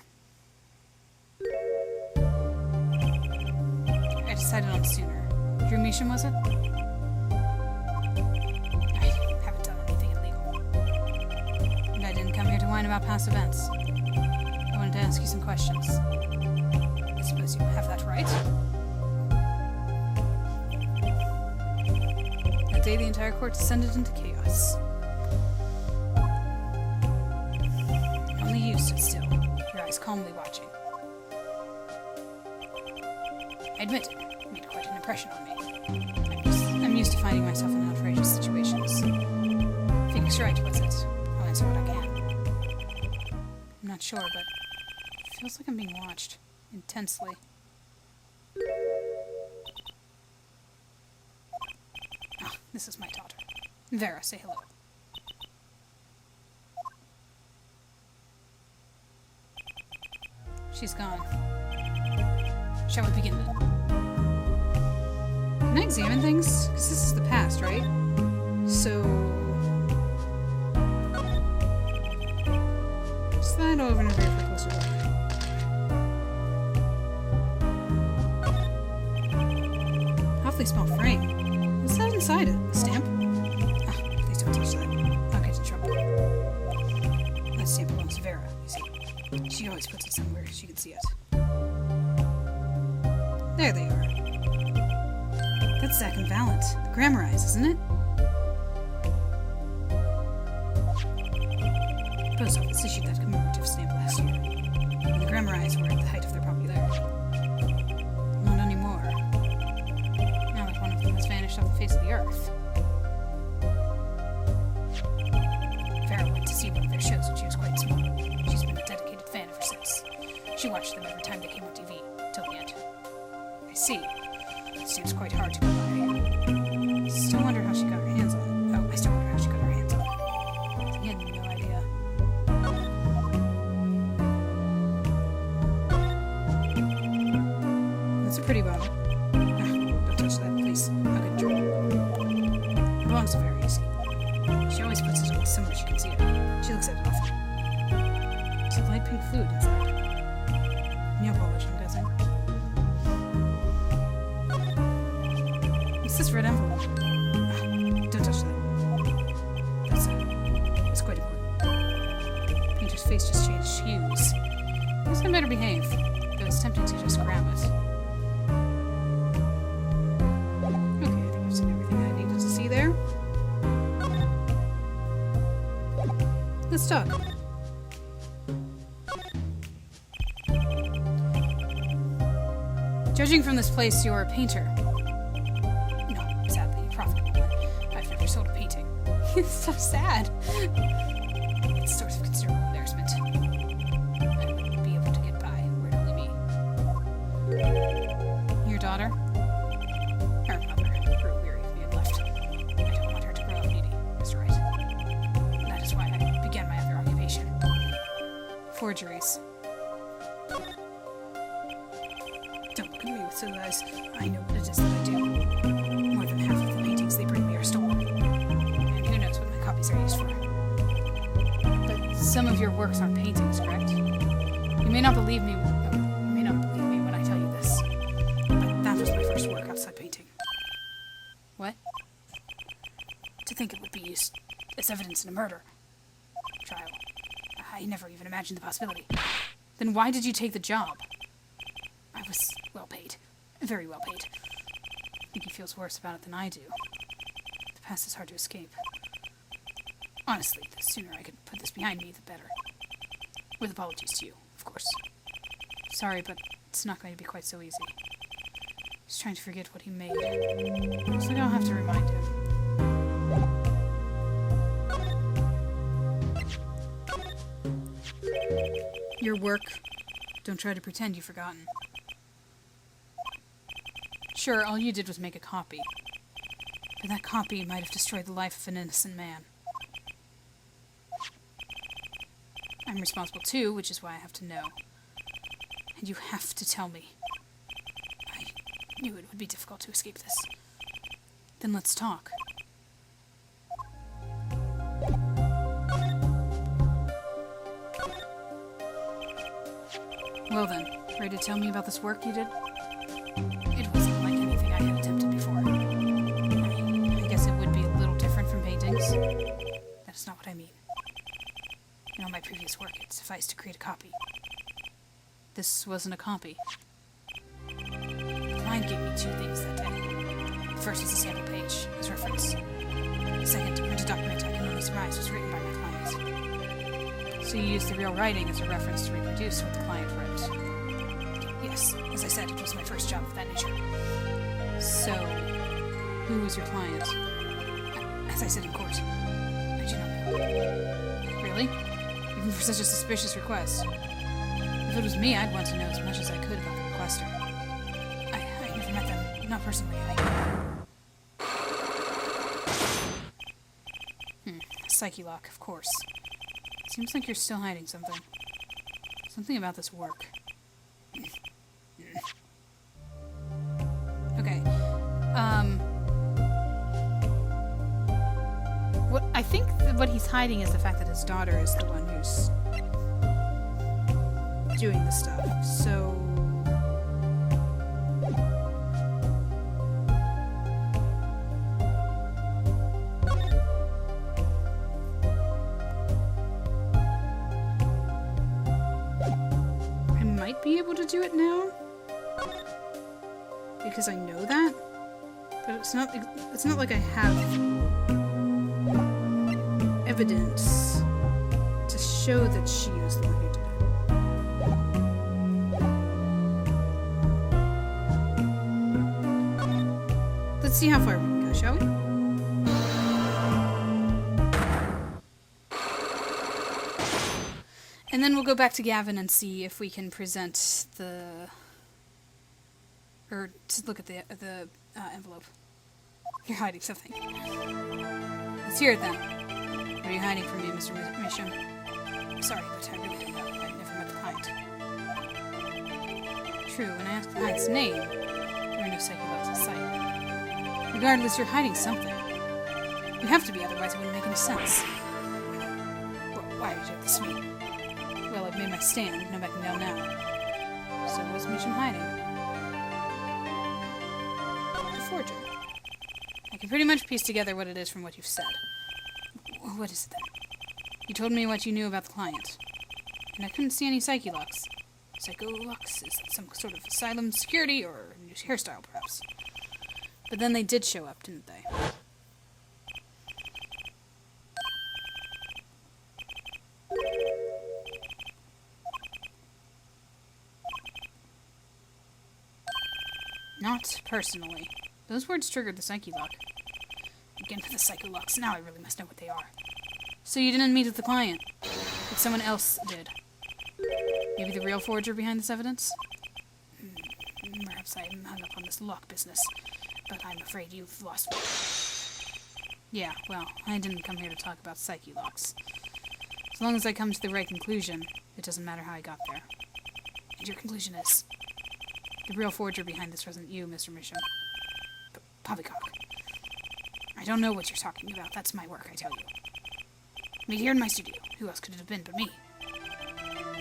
Speaker 1: I decided on sooner. Your mission, was it? I didn't come here to whine about past events. I wanted to ask you some questions. I suppose you have that right. That day, the entire court descended into chaos. Only you stood still, your eyes calmly watching. I admit it made quite an impression on me. I'm used to finding myself in outrageous situations. Phoenix Wright, was it? I'll answer what I can. I'm not sure, but it feels like I'm being watched intensely. Ah, this is my daughter. Vera, say hello. She's gone. Shall we begin then? Can I examine things? Because this is the past, right? So... slide over and over for a closer look. Awfully small frame. What's that inside it? A stamp? Ah, please don't touch that. I'll get in trouble. She always puts it somewhere she can see it. There they are. That's Zach and Valent. The Grammarize, isn't it? The post office issued that commemorative stamp last year, when the Grammarize were at the height of their popularity. Not anymore. Now that one of them has vanished off the face of the earth. Farrah went to see one of their shows when she was quite small. She's been a dedicated fan ever since. She watched them every time they came on TV, till the end. I see. It seems quite hard to come by. Still wonder how she got her hands on it. Oh, I still wonder how she got her hands on it. He had no idea. That's a pretty bottle. Don't touch that, please. I'll get drunk. It belongs to Farrah, you see. She always puts it on somewhere she can see it. She looks at it often. It's a light pink fluid inside. Nail polish, I'm guessing. What's this red envelope? Don't touch that. That's quite important. Painter's face just changed hues. I guess I better behave, though it's tempting to just grab it. Okay, I think I've seen everything I needed to see there. Let's talk. Judging from this place, you're a painter. No, sadly, a profitable one. I've never sold a painting. It's so sad. It's a source of considerable embarrassment. I wouldn't be able to get by were it only me. Your daughter? Her mother grew weary of me and left. I don't want her to grow up needy, Mr. Wright. That is why I began my other occupation. Forgeries. Don't look at me with silly eyes. I know what it is that I do. More than half of the paintings they bring me are stolen. And who knows what my copies are used for. But some of your works aren't paintings, correct? You may not believe me when I tell you this. But that was my first work outside painting. What? To think it would be used as evidence in a murder trial. I never even imagined the possibility. Then why did you take the job? I was well paid. Very well paid. I think he feels worse about it than I do. The past is hard to escape. Honestly, the sooner I could put this behind me, the better. With apologies to you, of course. Sorry, but it's not going to be quite so easy. He's trying to forget what he made. Looks like I'll have to remind him. Your work. Don't try to pretend you've forgotten. Sure, all you did was make a copy. But that copy might have destroyed the life of an innocent man. I'm responsible too, which is why I have to know. And you have to tell me. I knew it would be difficult to escape this. Then let's talk. Well then, ready to tell me about this work you did? It wasn't like anything I had attempted before. I guess it would be a little different from paintings. That is not what I mean. In all my previous work, it sufficed to create a copy. This wasn't a copy. The client gave me two things that day. The first was a sample page, as reference. The second, a printed document I can only surmise was written by my client. So you used the real writing as a reference to reproduce what the client wrote. Yes, as I said, it was my first job of that nature. So, who was your client? As I said in court, I do not know. Really? Even for such a suspicious request? If it was me, I'd want to know as much as I could about the requester. I never met them, not personally. Psyche lock, of course. Seems like you're still hiding something. Something about this work. Okay. I think what he's hiding is the fact that his daughter is the one who's doing the stuff. So... be able to do it now. Because I know that. But it's not like I have evidence to show that she was the one who did it. Let's see how far we can go, shall we? And then we'll go back to Gavin and see if we can present or to look at the envelope. You're hiding something. Let's hear it then. What are you hiding from me, Mr. Misham? I'm sorry, but I've never met the client. True, when I asked the client's name, there were no psychologs in sight. Regardless, you're hiding something. You have to be, otherwise it wouldn't make any sense. Well, why did you have this meet? Well, I've made my stand, no backing down now. So what's Misham hiding? The forger. I can pretty much piece together what it is from what you've said. What is it then? You told me what you knew about the client. And I couldn't see any psyche-locks. Psycho-locks? Is that some sort of asylum security or a new hairstyle, perhaps? But then they did show up, didn't they? Not personally. Those words triggered the psyche lock. Again for the psycho locks. Now I really must know what they are. So you didn't meet with the client, but someone else did. Maybe the real forger behind this evidence? Perhaps I'm hung up on this lock business, but I'm afraid you've lost me. Yeah, well, I didn't come here to talk about psyche locks. As long as I come to the right conclusion, it doesn't matter how I got there. And your conclusion is? The real forger behind this wasn't you, Mr. Misham. Poppycock. I don't know what you're talking about. That's my work, I tell you. Me here in my studio. Who else could it have been but me?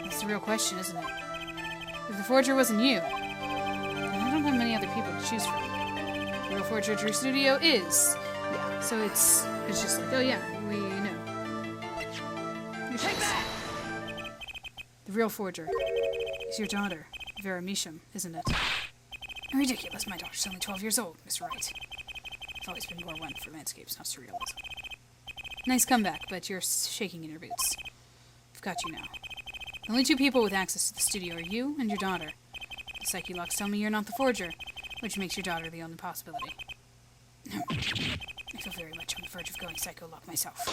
Speaker 1: That's the real question, isn't it? If the forger wasn't you, then I don't have many other people to choose from. The real forger at your studio is. Yeah, so it's just like, oh yeah, we know. Take that! The real forger is your daughter, Vera Misham, isn't it? Ridiculous, my daughter's only 12 years old, Mr. Wright. I've always been more one for landscapes, not surrealism. Nice comeback, but you're shaking in your boots. I've got you now. The only two people with access to the studio are you and your daughter. The psyche locks tell me you're not the forger, which makes your daughter the only possibility. I feel very much on the verge of going psycho lock myself.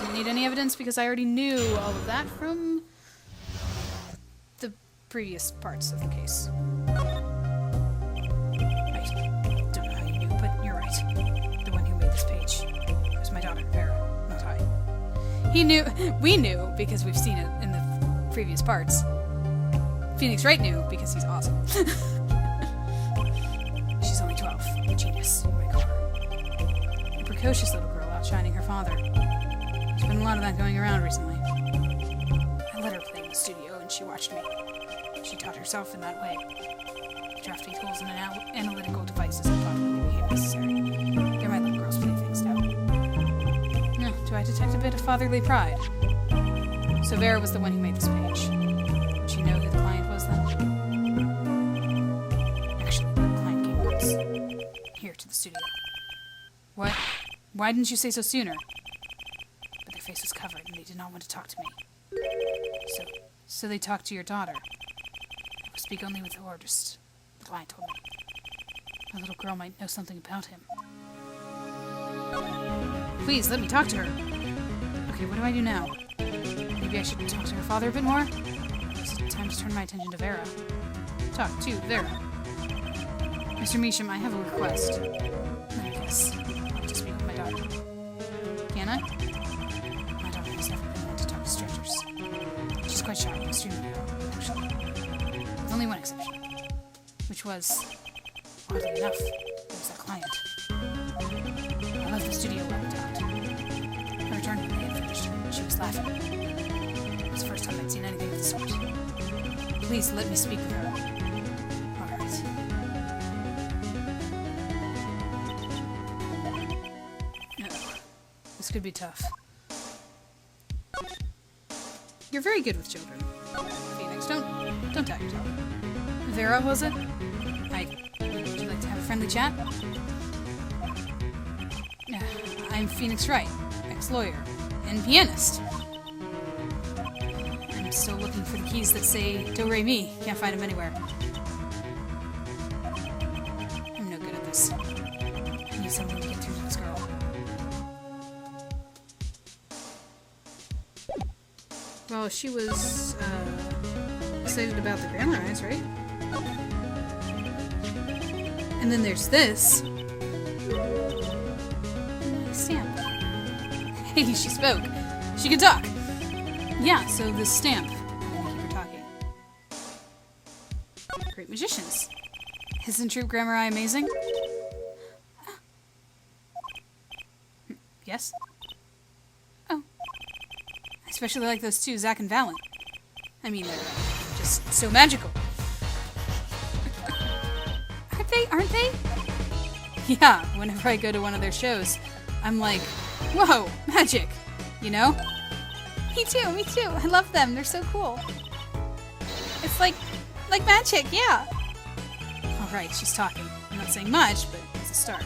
Speaker 1: Didn't need any evidence because I already knew all of that from the previous parts of the case. I don't know how you knew, but you're right. The one who made this page was my daughter, Vera, not I. We knew because we've seen it in the previous parts. Phoenix Wright knew because he's awesome. She's only 12. A genius, you might call her. A precocious little girl outshining her father. There's been a lot of that going around recently. I let her play in the studio and she watched me. She taught herself in that way. Drafting tools and analytical devices unfortunately became necessary. They're my little girl's playthings now. No, do I detect a bit of fatherly pride? So Vera was the one who made this page. Would she know who the client was then? Actually, the client came once. Here to the studio. What? Why didn't you say so sooner? But their face was covered and they did not want to talk to me. So they talked to your daughter. I will speak only with orders. The client told me. My little girl might know something about him. Please, let me talk to her. Okay, what do I do now? Maybe I should talk to her father a bit more? Is it time to turn my attention to Vera? Talk to Vera. Mr. Misham, I have a request. Let me guess. I want to speak with my daughter. Can I? My daughter has never been one to talk to strangers. She's quite shy, extremely young, actually. With only one exception. Which was, oddly enough, it was that client. I left the studio when it out. I returned when they had finished. She was laughing. It was the first time I'd seen anything of the sort. Please let me speak with her. All right. No, this could be tough. You're very good with children. Just don't doubt yourself. Vera, was it? Hi. Would you like to have a friendly chat? I'm Phoenix Wright, ex-lawyer, and pianist. I'm still looking for the keys that say Do-Re-Mi. Can't find them anywhere. I'm no good at this. I need something to get through to this girl. Well, she was, excited about the grammar eyes, right? And then there's this. Stamp. Hey, she spoke. She can talk. Yeah, so this stamp. I'm gonna keep her talking. Great magicians. Isn't Troop Grammar Eye amazing? Yes? Oh. I especially like those two, Zack and Valen. I mean, they're just so magical. Aren't they? Yeah, whenever I go to one of their shows, I'm like, whoa, magic, you know? Me too. I love them. They're so cool. It's like magic, yeah. All right, she's talking. I'm not saying much, but it's a start.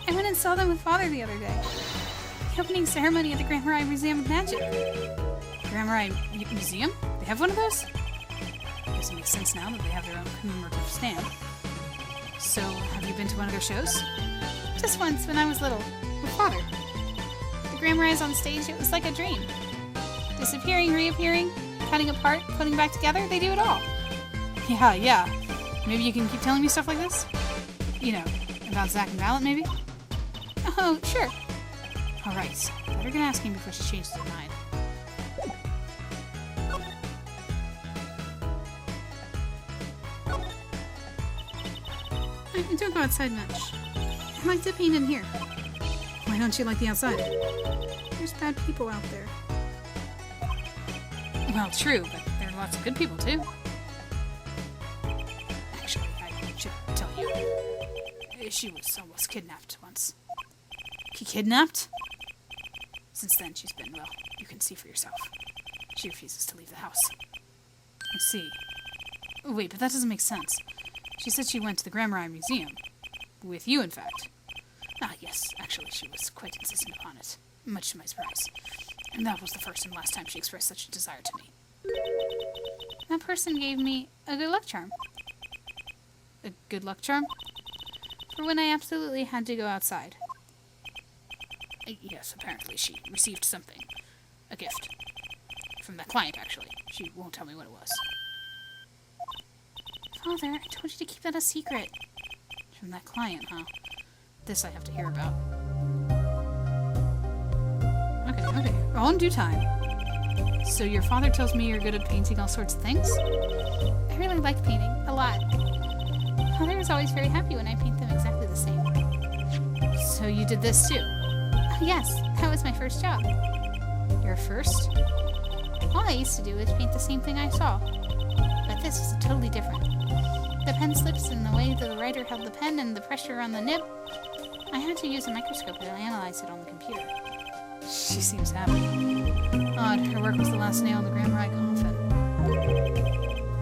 Speaker 1: I went and saw them with Father the other day. The opening ceremony at the Grammar Eye Museum of Magic. Grammar Eye Museum? They have one of those? I guess it makes sense now that they have their own commemorative stamp. So, have you been to one of their shows? Just once, when I was little, with Father. The Grammar Eyes on stage, it was like a dream. Disappearing, reappearing, cutting apart, putting back together, they do it all. Yeah. Maybe you can keep telling me stuff like this? You know, about Zack and Valen, maybe? Oh, sure. Alright, better get asking before she changes her mind. Don't go outside much. I like to paint in here. Why don't you like the outside? There's bad people out there. Well, true, but there are lots of good people, too. Actually, I should tell you. She was almost kidnapped once. Kidnapped? Since then, she's been, well, you can see for yourself. She refuses to leave the house. I see. Wait, but that doesn't make sense. She said she went to the Grammar Eye Museum. With you, in fact. Ah, yes, actually, she was quite insistent upon it. Much to my surprise. And that was the first and last time she expressed such a desire to me. That person gave me a good luck charm. A good luck charm? For when I absolutely had to go outside. Yes, apparently she received something. A gift. From that client, actually. She won't tell me what it was. Father, I told you to keep that a secret. From that client, huh? This I have to hear about. Okay. All in due time. So your father tells me you're good at painting all sorts of things? I really like painting. A lot. Father is always very happy when I paint them exactly the same. So you did this too? Yes, that was my first job. Your first? All I used to do was paint the same thing I saw. But this was totally different. The pen slips and the way that the writer held the pen and the pressure on the nib. I had to use a microscope to analyze it on the computer. She seems happy. Odd, her work was the last nail in the Grammar Eye coffin.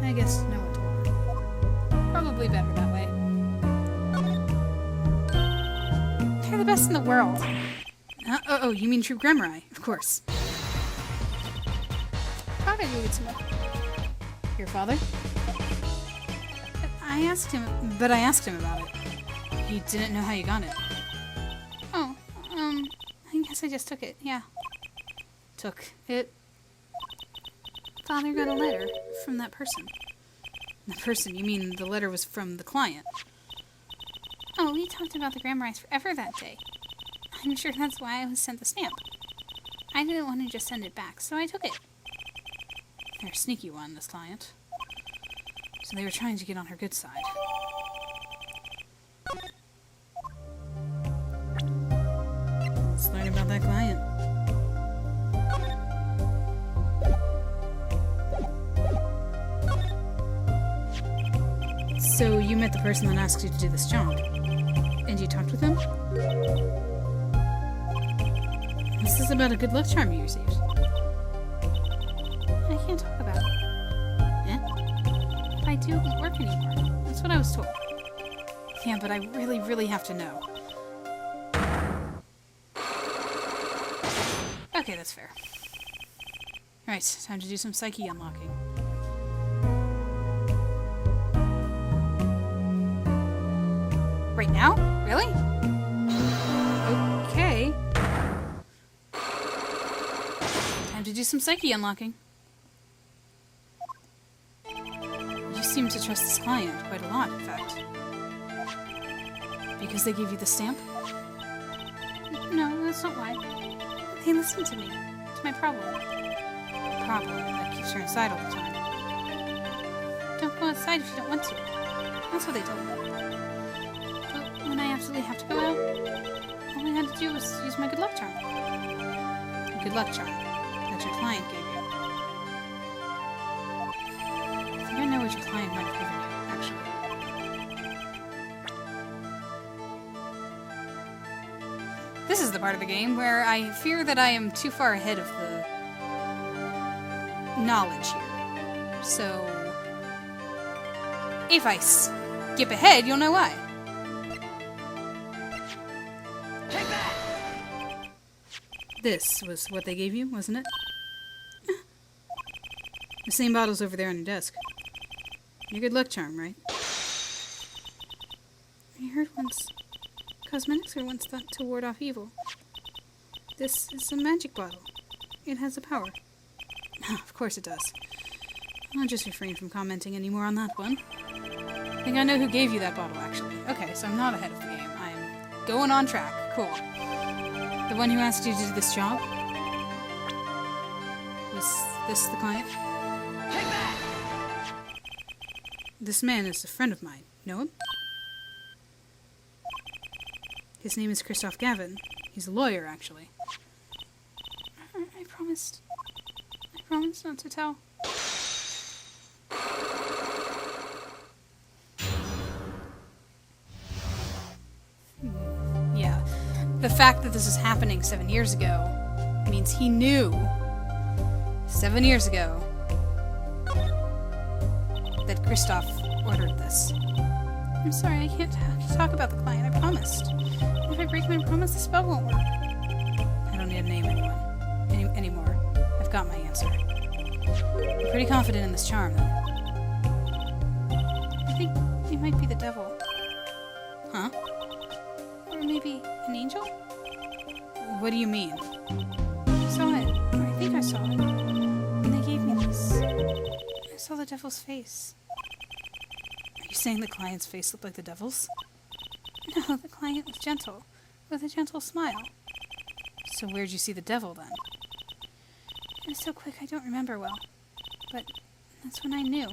Speaker 1: I guess no one told her. Probably better that way. They're the best in the world. Oh, you mean Troop Grammar Eye, of course. Father gave it to me. Your father? I asked him about it. He didn't know how you got it. Oh, I guess I just took it, yeah. Took it? Father got a letter from that person. The person? You mean the letter was from the client? Oh, we talked about the Grammar Eyes forever that day. I'm sure that's why I was sent the stamp. I didn't want to just send it back, so I took it. They're a sneaky one, this client. So they were trying to get on her good side. Let's learn about that client. So you met the person that asked you to do this job, and you talked with him? This is about a good luck charm you received. I can't talk about it. I do won't work anymore. That's what I was told. Yeah, but I really, really have to know. Okay, that's fair. Alright, time to do some psyche unlocking. Right now? Really? Okay. Time to do some psyche unlocking. You seem to trust this client quite a lot, in fact. Because they gave you the stamp? No, that's not why. They listen to me. It's my problem. The problem that keeps her inside all the time. Don't go outside if you don't want to. That's what they told me. But when I absolutely have to go out, all I had to do was use my good luck charm. The good luck charm that your client gave you. I think I know what your client might have given you, actually. This is the part of the game where I fear that I am too far ahead of the knowledge here. So, if I skip ahead, you'll know why.
Speaker 2: Take that!
Speaker 1: This was what they gave you, wasn't it? The same bottle's over there on your desk. Your good luck charm, right? I heard once cosmetics were once thought to ward off evil. This is a magic bottle. It has a power. Of course it does. I'll just refrain from commenting anymore on that one. I think I know who gave you that bottle, actually. Okay, so I'm not ahead of the game. I'm going on track. Cool. The one who asked you to do this job? Was this the client?
Speaker 2: Take that!
Speaker 1: This man is a friend of mine. Know him? His name is Christoph Gavin. He's a lawyer, actually. I promised not to tell. Yeah. The fact that this is happening 7 years ago means he knew 7 years ago that Christoph ordered this. I'm sorry, I can't talk about the client. I promised. If I break my promise, the spell won't work. I don't need to name anyone anymore. I've got my answer. I'm pretty confident in this charm, though. I think it might be the devil. Huh? Or maybe an angel? What do you mean? I saw it. Or I think I saw it. When they gave me this, I saw the devil's face. Are you saying the client's face looked like the devil's? No, the client was gentle, with a gentle smile. So where'd you see the devil, then? It was so quick I don't remember well. But that's when I knew.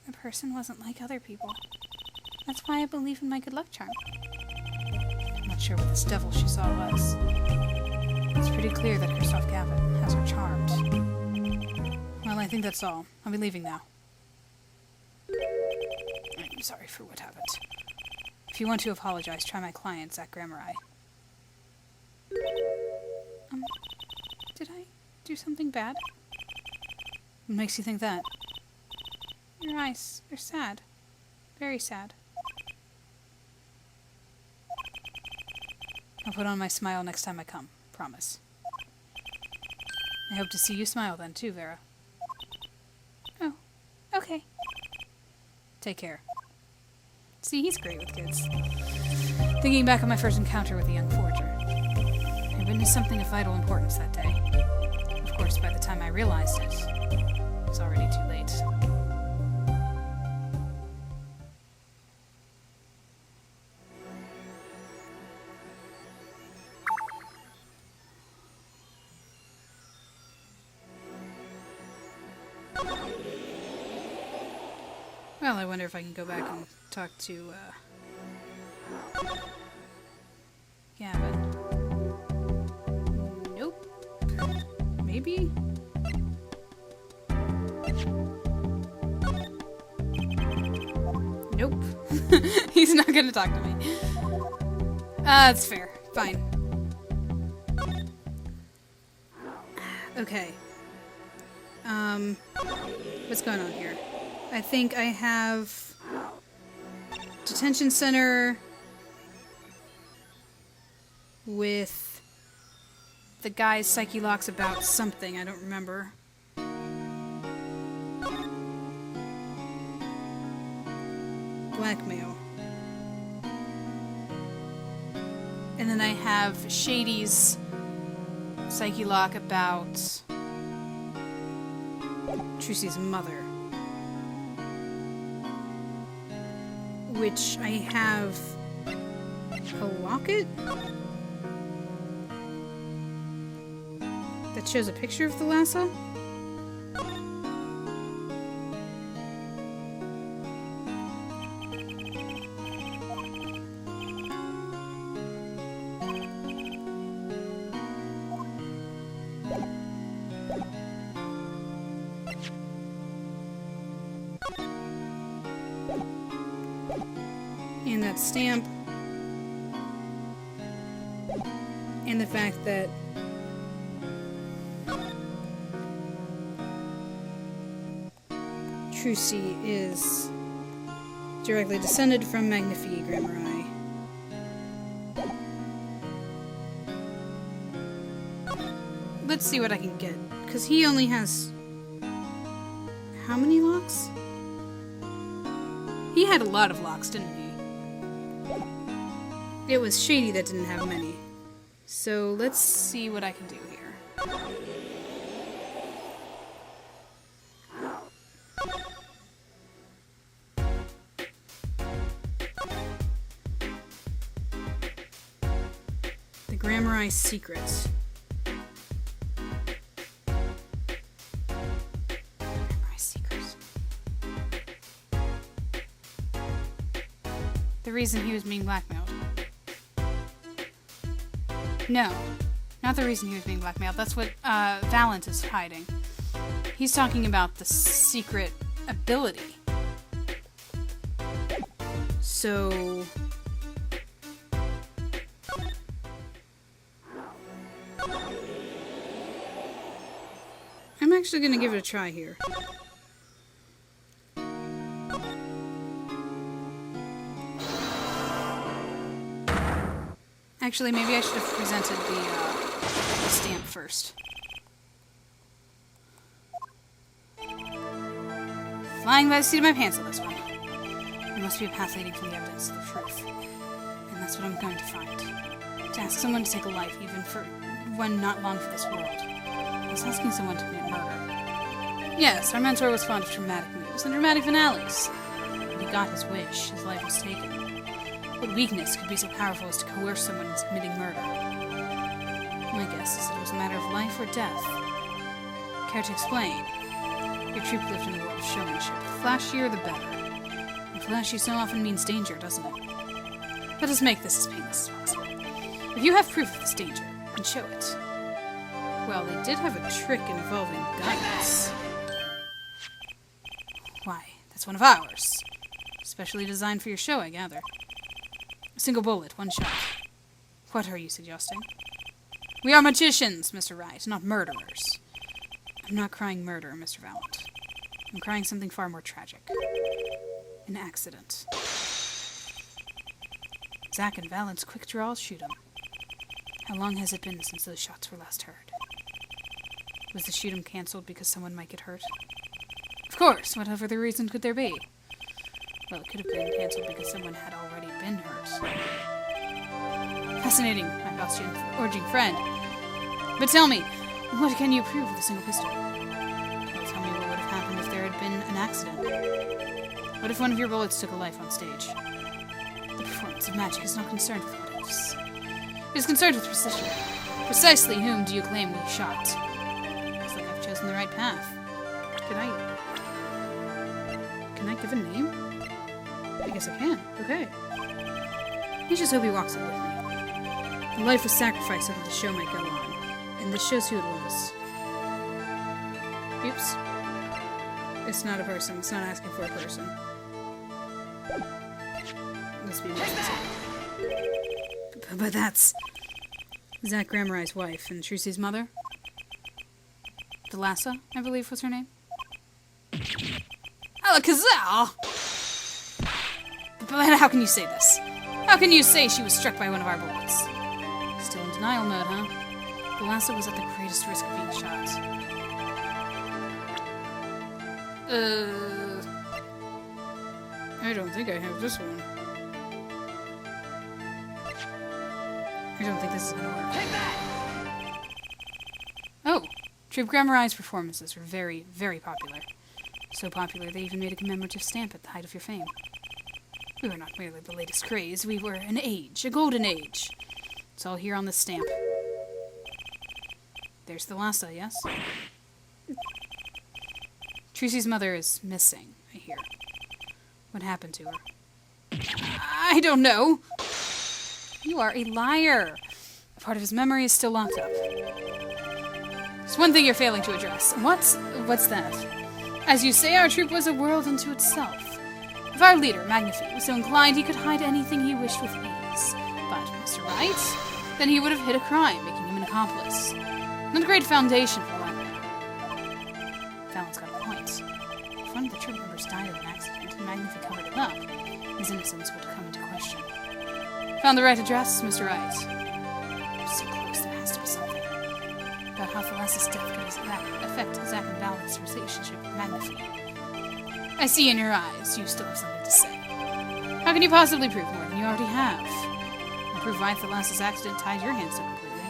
Speaker 1: The person wasn't like other people. That's why I believe in my good luck charm. I'm not sure what this devil she saw was. It's pretty clear that Christoph Gavin has her charmed. Well, I think that's all. I'll be leaving now. I'm sorry for what happened. If you want to apologize, try my client, Zach Grammeri. Did I do something bad? What makes you think that? Your eyes, they're sad. Very sad. I'll put on my smile next time I come. Promise. I hope to see you smile then too, Vera. Oh, okay. Take care. See, he's great with kids. Thinking back on my first encounter with the young forger, I witnessed something of vital importance that day. Of course, by the time I realized it, it was already too late. Well, I wonder if I can go back and talk to, Gavin. Nope. Maybe? Nope. He's not gonna talk to me. That's fair. Fine. Okay. What's going on here? I think I have detention center with the guy's psyche locks about something. I don't remember. Blackmail. And then I have Shady's psyche lock about Trucy's mother. Which I have a locket that shows a picture of the lasso. And that stamp. And the fact that Trucy is directly descended from Magnifique Grammari. Let's see what I can get, because he only has how many locks? He had a lot of locks, didn't he? It was Shady that didn't have many. So let's see what I can do here. The Grammari Secret. Grammari Secret. The reason he was being blackmailed. No, not the reason he was being blackmailed. That's what Valent is hiding. He's talking about the secret ability. So... I'm actually going to give it a try here. Actually, maybe I should have presented the stamp first. Flying by the seat of my pants on this one. There must be a path leading from the evidence to the truth. And that's what I'm going to find. To ask someone to take a life, even for one not long for this world. Is asking someone to commit murder. Yes, our mentor was fond of dramatic moves and dramatic finales. But he got his wish. His life was taken. What weakness could be so powerful as to coerce someone into committing murder? My guess is that it was a matter of life or death. Care to explain? Your troop lived in the world of showmanship. The flashier, the better. And flashy so often means danger, doesn't it? Let us make this as painless as possible. If you have proof of this danger, then show it. Well, they did have a trick involving guidance. Why, that's one of ours. Specially designed for your show, I gather. A single bullet, one shot. What are you suggesting? We are magicians, Mr. Wright, not murderers. I'm not crying murder, Mr. Valent. I'm crying something far more tragic. An accident. Zack and Valent's quick draws shoot him. How long has it been since those shots were last heard? Was the shoot 'em cancelled because someone might get hurt? Of course, what other reason could there be? Well, it could have been cancelled because someone had already been hurt. Fascinating, my origin friend. But tell me, what can you prove with a single pistol? Well, tell me what would have happened if there had been an accident. What if one of your bullets took a life on stage? The performance of magic is not concerned with what ifs. It is concerned with precision. Precisely whom do you claim we shot? Looks like I've chosen the right path. Can I give a name? I guess I can. Okay. I just hope he walks it with me. The life was sacrificed so that the show might go on. And this shows who it was. Oops. It's not a person. It's not asking for a person. Must be but that's Zack Grammari's wife and Trucy's mother. Delassa, I believe was her name. Alakazam! But how can you say this? How can you say she was struck by one of our bullets? Still in denial mode, huh? Thalassa was at the greatest risk of being shot. I don't think I have this one. I don't think this is gonna work.
Speaker 2: Take that!
Speaker 1: Oh! Troupe Grammarai's performances were very, very popular. So popular they even made a commemorative stamp at the height of your fame. We were not merely the latest craze, we were an age, a golden age. It's all here on this stamp. There's Thalassa, yes? Trucy's mother is missing, I hear. What happened to her? I don't know! You are a liar! A part of his memory is still locked up. There's one thing you're failing to address. What's that? As you say, our troupe was a world unto itself. If our leader, Magnifi, was so inclined he could hide anything he wished with ease. But Mr. Wright? Then he would have hid a crime, making him an accomplice. Not a great foundation for one. Fallon's got a point. If one of the troupe members died of an accident and Magnifi covered it up, his innocence would come into question. Found the right address, Mr. Wright. So close, there has to be something. About how Thalassa's death could affect Zack and Fallon's relationship with Magnifi. I see in your eyes you still have something to say. How can you possibly prove more than you already have? Or prove why Thalassa's accident tied your hands so completely?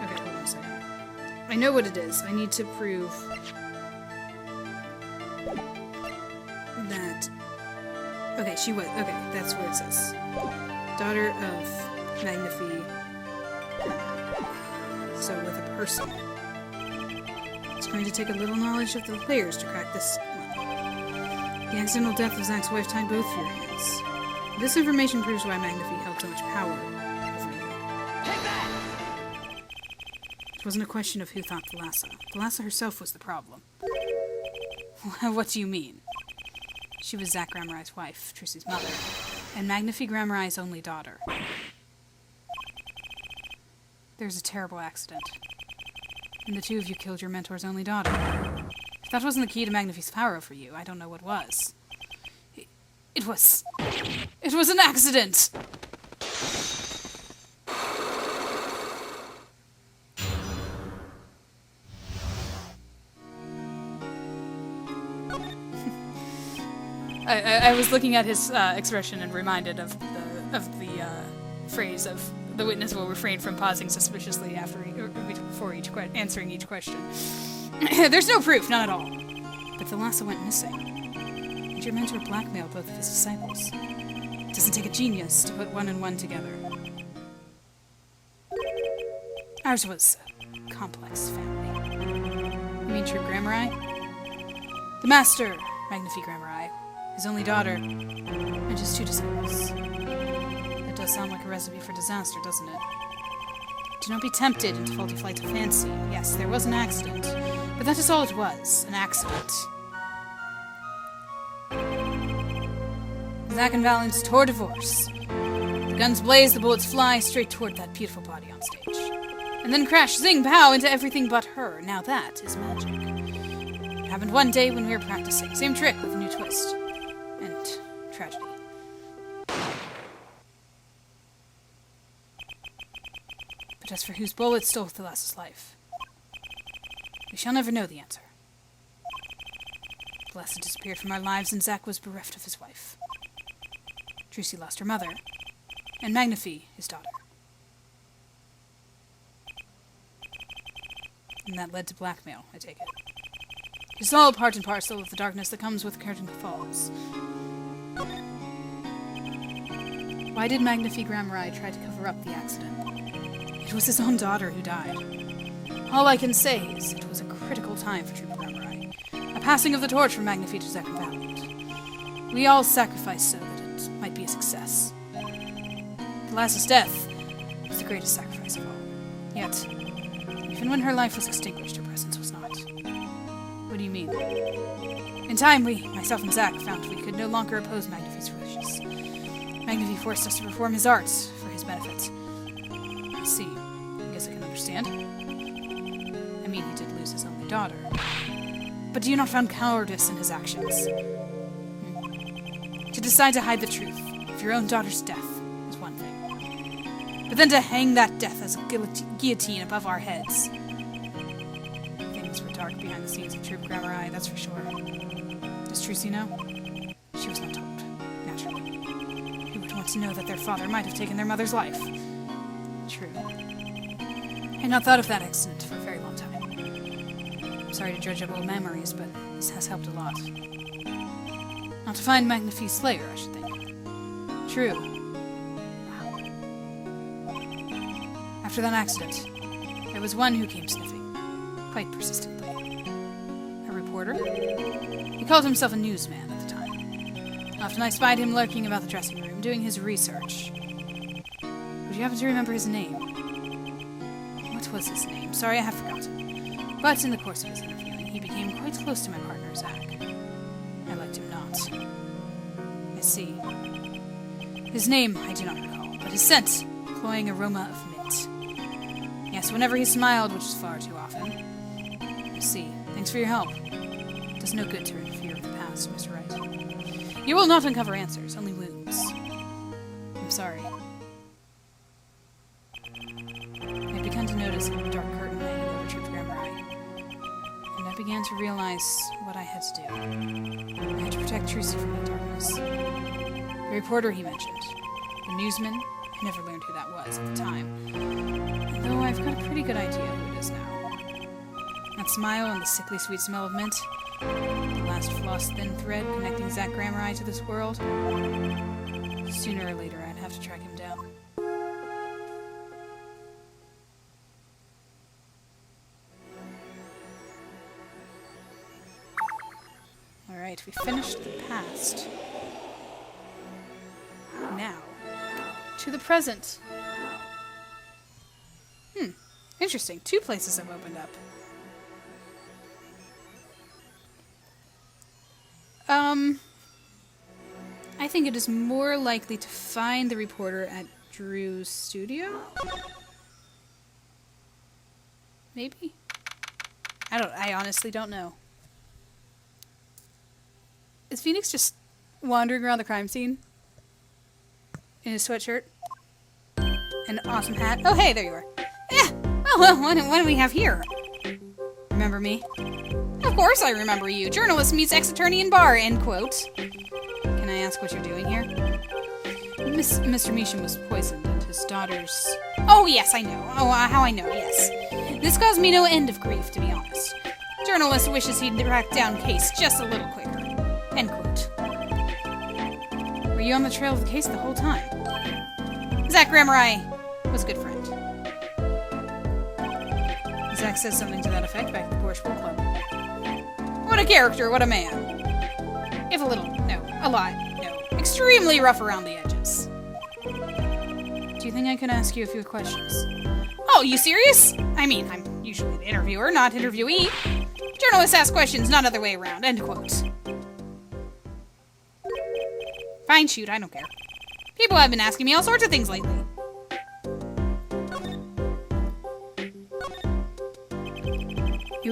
Speaker 1: Okay, hold on a second. I know what it is. I need to prove that... Okay, she was... Okay, that's where it says. Daughter of Magnifi. So with a person. It's going to take a little knowledge of the players to crack this one. The accidental death of Zack's wife tied both of your hands. This information proves why Magnifi held so much power over you.
Speaker 2: Take that!
Speaker 1: It wasn't a question of who thought Thalassa. Thalassa herself was the problem. What do you mean? She was Zack Grammarai's wife, Trucy's mother, and Magnifi Grammarai's only daughter. There's a terrible accident. And the two of you killed your mentor's only daughter. If that wasn't the key to Magnifi's power over you, I don't know what was. It was an accident! I was looking at his expression and reminded of the phrase of the witness will refrain from pausing suspiciously before answering each question. There's no proof, none at all. But Thalassa went missing. And your mentor blackmailed both of his disciples. It doesn't take a genius to put one and one together. Ours was a complex family. You mean Troupe Grammarai? The master, Magnifi Grammarai, his only daughter, and his two disciples. That does sound like a recipe for disaster, doesn't it? Do not be tempted into faulty flights of fancy. Yes, there was an accident, but that is all it was, an accident. Zack and Valence tore divorce. The guns blaze, the bullets fly straight toward that beautiful body on stage. And then crash, zing, pow into everything but her. Now that is magic. It happened one day when we were practicing. Same trick with a new twist. And tragedy. But as for whose bullet stole Thalassa's life, we shall never know the answer. Thalassa disappeared from our lives and Zack was bereft of his wife. Trucy lost her mother, and Magnifi, his daughter. And that led to blackmail, I take it. It's all part and parcel of the darkness that comes with curtain falls. Why did Magnifi Grammarai try to cover up the accident? It was his own daughter who died. All I can say is it was a critical time for Troupe Grammarai. A passing of the torch from Magnifi to Zack and Valent. We all sacrificed so that it might be a success. Thalassa's death was the greatest sacrifice of all. Yet, even when her life was extinguished, her presence was not. What do you mean? In time, myself and Zack, found we could no longer oppose Magnifi's wishes. Magnifi forced us to perform his arts for his benefit. I see. I guess I can understand. I mean, he did lose his only daughter. But do you not find cowardice in his actions? To decide to hide the truth of your own daughter's death is one thing. But then to hang that death as a guillotine above our heads. Things were dark behind the scenes of Troop Grammar, that's for sure. Does Trucy know? She was not told, naturally. Who would want to know that their father might have taken their mother's life? True. I had not thought of that accident for a very long time. I'm sorry to dredge up old memories, but this has helped a lot. Not to find Magnifie's slayer, I should think. True. Wow. After that accident, there was one who came sniffing, quite persistently. A reporter? He called himself a newsman at the time. Often I spied him lurking about the dressing room, doing his research. Would you happen to remember his name? What was his name? Sorry, I have forgotten. But in the course of his interviewing, he became quite close to my partner, Zach. I liked him not. I see. His name, I do not recall, but his scent, cloying aroma of mint. Yes, whenever he smiled, which was far too often. I see. Thanks for your help. It does no good to interfere with the past, Mr. Wright. You will not uncover answers, only wounds. I'm sorry. I began to notice a dark curtain hanging over Troop Grammar, and I began to realize what I had to do. I had to protect Trucy from the darkness. The reporter he mentioned, the newsman, I never learned who that was at the time, though I've got a pretty good idea who it is now. That smile and the sickly sweet smell of mint, the last floss thin thread connecting Zach Grammar to this world. Sooner or later, I'd have to track him down. Alright, we finished the past. Now, to the present. Interesting. 2 places have opened up. I think it is more likely to find the reporter at Drew's studio? Maybe? I honestly don't know. Is Phoenix just wandering around the crime scene? In his sweatshirt? An awesome hat? Oh, hey, there you are. Yeah! Well, what do we have here? Remember me? Of course I remember you. Journalist meets ex-attorney in bar, end quote. Can I ask what you're doing here? Mr. Measham was poisoned and his daughter's... Oh, yes, I know. Oh, how I know, yes. This caused me no end of grief, to be honest. Journalist wishes he'd track down case just a little quicker. End quote. Were you on the trail of the case the whole time? Zach Grammar was a good friend. Zach says something to that effect back at the Porsche Pool Club. What a character, what a man. If a little, no. A lot, no. Extremely rough around the edges. Do you think I could ask you a few questions? Oh, you serious? I mean, I'm usually the interviewer, not interviewee. Journalists ask questions, not other way around, end quote. Fine, shoot, I don't care. People have been asking me all sorts of things lately. It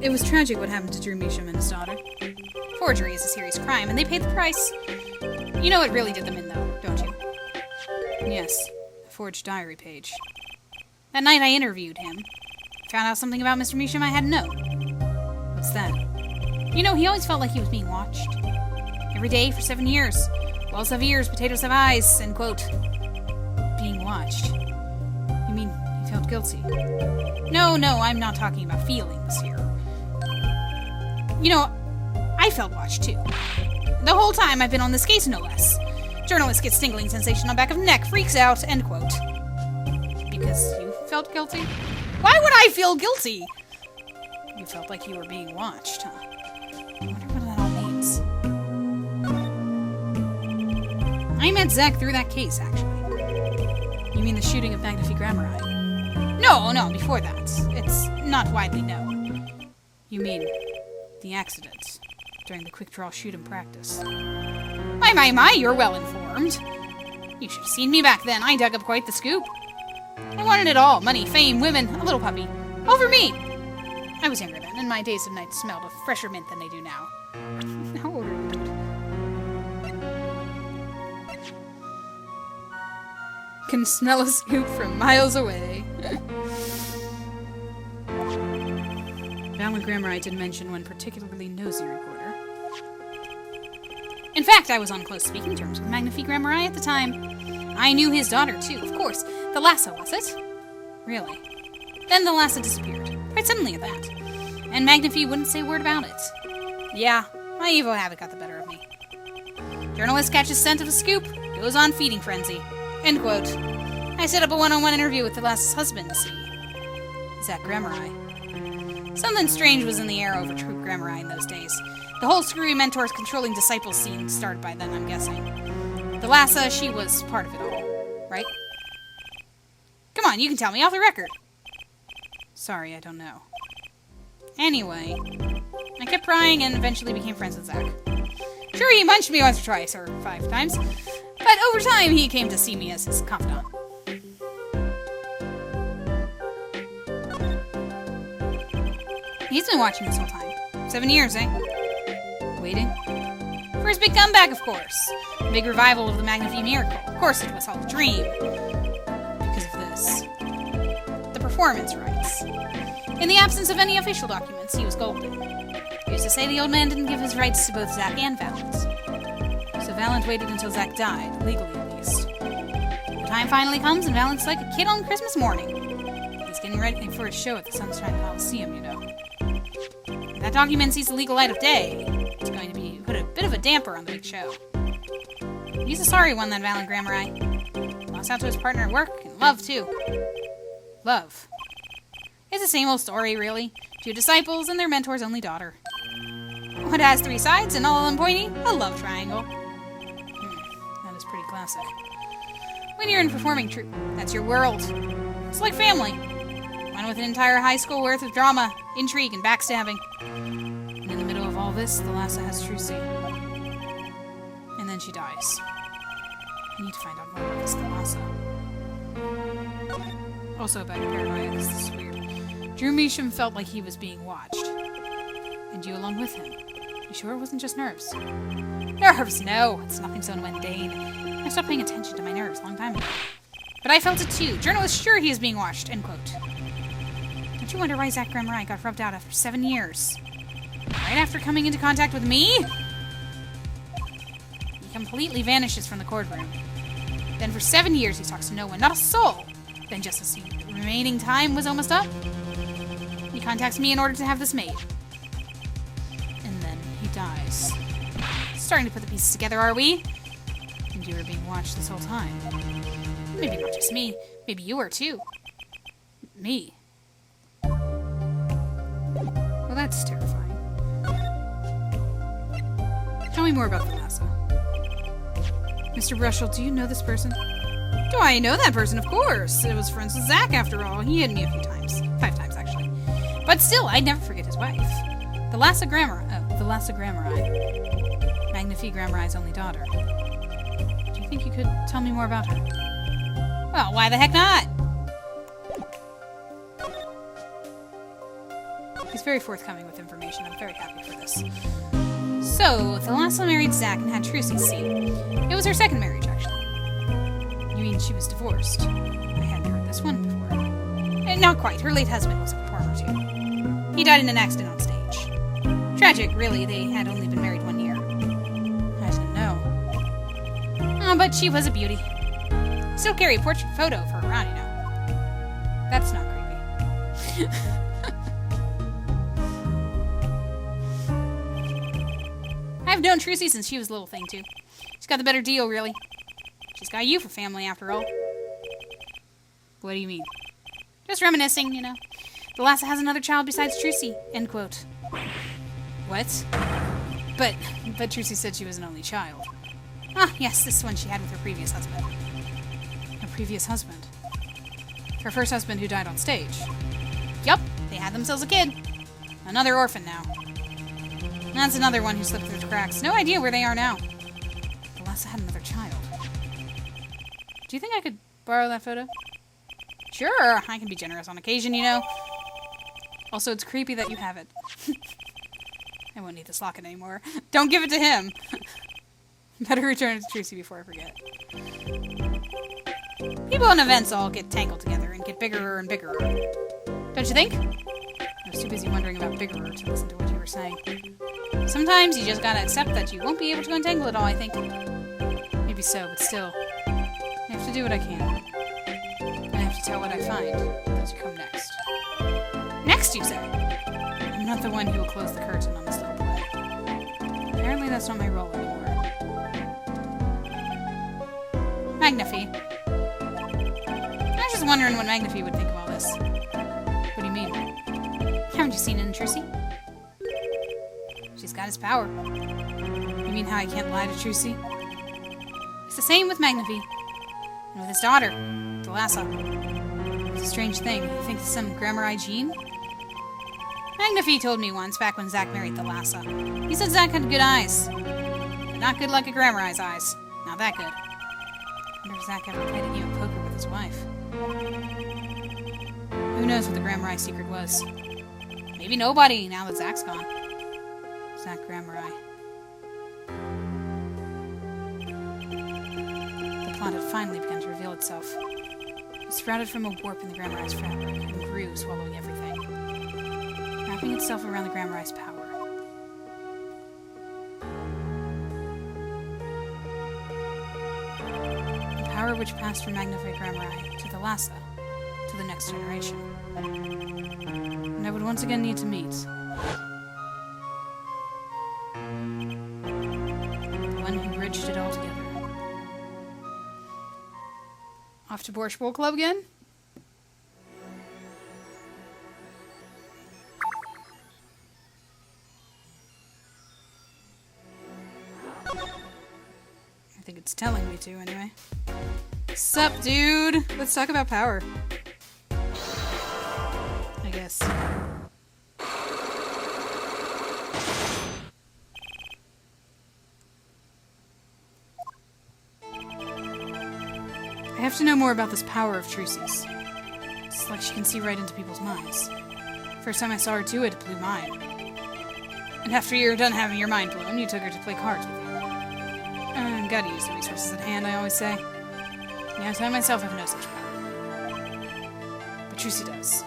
Speaker 1: was tragic what happened to Drew Measham and his daughter. Forgery is a serious crime, and they paid the price. You know what really did them in, though, don't you? Yes, a forged diary page. That night I interviewed him. Found out something about Mr. Measham I hadn't known. What's that? You know, he always felt like he was being watched. Every day for 7 years. Walls have ears, potatoes have eyes, end quote. Being watched. You mean he felt guilty? No, I'm not talking about feelings here. You know, I felt watched too. The whole time I've been on this case, no less. Journalist gets tingling sensation on back of neck, freaks out, end quote. Because you felt guilty? Why would I feel guilty? You felt like you were being watched, huh? I wonder what that all means. I met Zach through that case, actually. You mean the shooting of Magnifie Grammar? No, before that. It's not widely known. You mean the accident during the quick draw shoot in practice. My, you're well informed. You should have seen me back then. I dug up quite the scoop. I wanted it all. Money, fame, women, a little puppy. All for me. I was younger then, and my days of night smelled of fresher mint than they do now. How old are you, dude? Can smell a scoop from miles away. Valen Grammar did mention one particularly nosy reporter. In fact, I was on close speaking terms with Magnifique Grammar at the time. I knew his daughter, too, of course. The Lassa, was it? Really? Then the Lassa disappeared. Quite suddenly at that. And Magnifique wouldn't say a word about it. Yeah, my Evo habit got the better of me. Journalist catches scent of a scoop, goes on feeding frenzy. End quote. I set up a one-on-one interview with the Lassa's husband, see. Zach Grammar. Something strange was in the air over Troop Grammar in those days. The whole screwy mentors controlling disciples scene started by then, I'm guessing. The Lassa, she was part of it all, right? Come on, you can tell me off the record. Sorry, I don't know. Anyway, I kept prying and eventually became friends with Zach. Sure, he munched me once or twice, or 5 times, but over time he came to see me as his confidant. He's been watching this whole time. 7 years, eh? Waiting. For his big comeback, of course. A big revival of the Magnifique miracle. Of course it was all a dream. Because of this. The performance rights. In the absence of any official documents, he was golden. He used to say the old man didn't give his rights to both Zach and Valent. So Valent waited until Zach died, legally at least. The time finally comes and Valent's like a kid on Christmas morning. He's getting ready for his show at the Sunshine Coliseum, you know. If that document sees the legal light of day, it's going to be put a bit of a damper on the big show. He's a sorry one, that Valen Grammar. Lost out to his partner at work, and love, too. Love. It's the same old story, really. 2 disciples and their mentor's only daughter. What has 3 sides and all of them pointy? A love triangle. That is pretty classic. When you're in performing troupe, that's your world. It's like family. One with an entire high school worth of drama, intrigue, and backstabbing. And in the middle of all this, the Lassa has Trucy. And then she dies. I need to find out more about this Lassa. Also about your paranoia, because this is weird. Drew Measham felt like he was being watched. And you along with him. You sure it wasn't just nerves? Nerves, no. It's nothing so mundane. I stopped paying attention to my nerves a long time ago. But I felt it too. Journalists sure he is being watched, end quote. Don't you wonder why Zach Grammar got rubbed out after 7 years? Right after coming into contact with me? He completely vanishes from the courtroom. Then for 7 years he talks to no one, not a soul. Then just as the remaining time was almost up, he contacts me in order to have this made. And then he dies. Starting to put the pieces together, are we? And you were being watched this whole time. Maybe not just me. Maybe you were too. Me. Well, that's terrifying. Tell me more about the Lassa. Mr. Brushel, do you know this person? Do I know that person? Of course. It was friends with Zach, after all. He hit me a few times. 5 times, actually. But still, I'd never forget his wife. The Lassa Grammar. Magnifique Grammari's only daughter. Do you think you could tell me more about her? Well, why the heck not? He's very forthcoming with information. I'm very happy for this. So, the Lassa married Zach and had Trucy, see. It was her second marriage, actually. You mean she was divorced? I hadn't heard this one before. Not quite. Her late husband was a performer, too. He died in an accident on stage. Tragic, really. They had only been married 1 year. I didn't know. Oh, but she was a beauty. Still carry a portrait photo of her around, you know. That's not creepy. I've known Trucy since she was a little thing, too. She's got the better deal, really. She's got you for family, after all. What do you mean? Just reminiscing, you know. The Lassa has another child besides Trucy, end quote. What? But Trucy said she was an only child. Ah, yes, this one she had with her previous husband. Her previous husband? Her first husband who died on stage. Yup, they had themselves a kid. Another orphan now. That's another one who slipped through the cracks. No idea where they are now. The Lassa had another child. Do you think I could borrow that photo? Sure, I can be generous on occasion, you know. Also, it's creepy that you have it. I won't need this locket anymore. Don't give it to him! Better return it to Trucy before I forget. People and events all get tangled together and get bigger and bigger. Don't you think? I was too busy wondering about bigger to listen to what you were saying. Sometimes you just gotta accept that you won't be able to untangle it all, I think. Maybe so, but still. I have to do what I can. And I have to tell what I find. Those who come next. Next, you say? I'm not the one who will close the curtain on this little play. Apparently that's not my role anymore. Magnify. I was just wondering what Magnify would think of all this. What do you mean? Haven't you seen it in Trucy? She's got his power. You mean how I can't lie to Trucy? It's the same with Magnify. And with his daughter, Thalassa. It's a strange thing. You think it's some Grammar gene? Magnify told me once, back when Zack married Thalassa. He said Zack had good eyes. But not good like a Grammar eyes. Not that good. I wonder if Zack ever played a game of poker with his wife. Who knows what the Grammar secret was? Maybe nobody, now that Zack's gone. Zack Grammar. The plot had finally begun to reveal itself. It sprouted from a warp in the Grammar fabric and grew, swallowing everything, wrapping itself around the Grammar power. The power which passed from Magnified Grammar to Thalassa, to the next generation. And I would once again need to meet the one who bridged it all together. Off to Borscht Bowl Club again? I think it's telling me to, anyway. Sup, dude? Let's talk about power. I guess. I have to know more about this power of Trucy's. It's like she can see right into people's minds. First time I saw her do it, it blew mine. And after you're done having your mind blown, you took her to play cards with you. Gotta use the resources at hand, I always say. Yes, I myself have no such power. But Trucy does.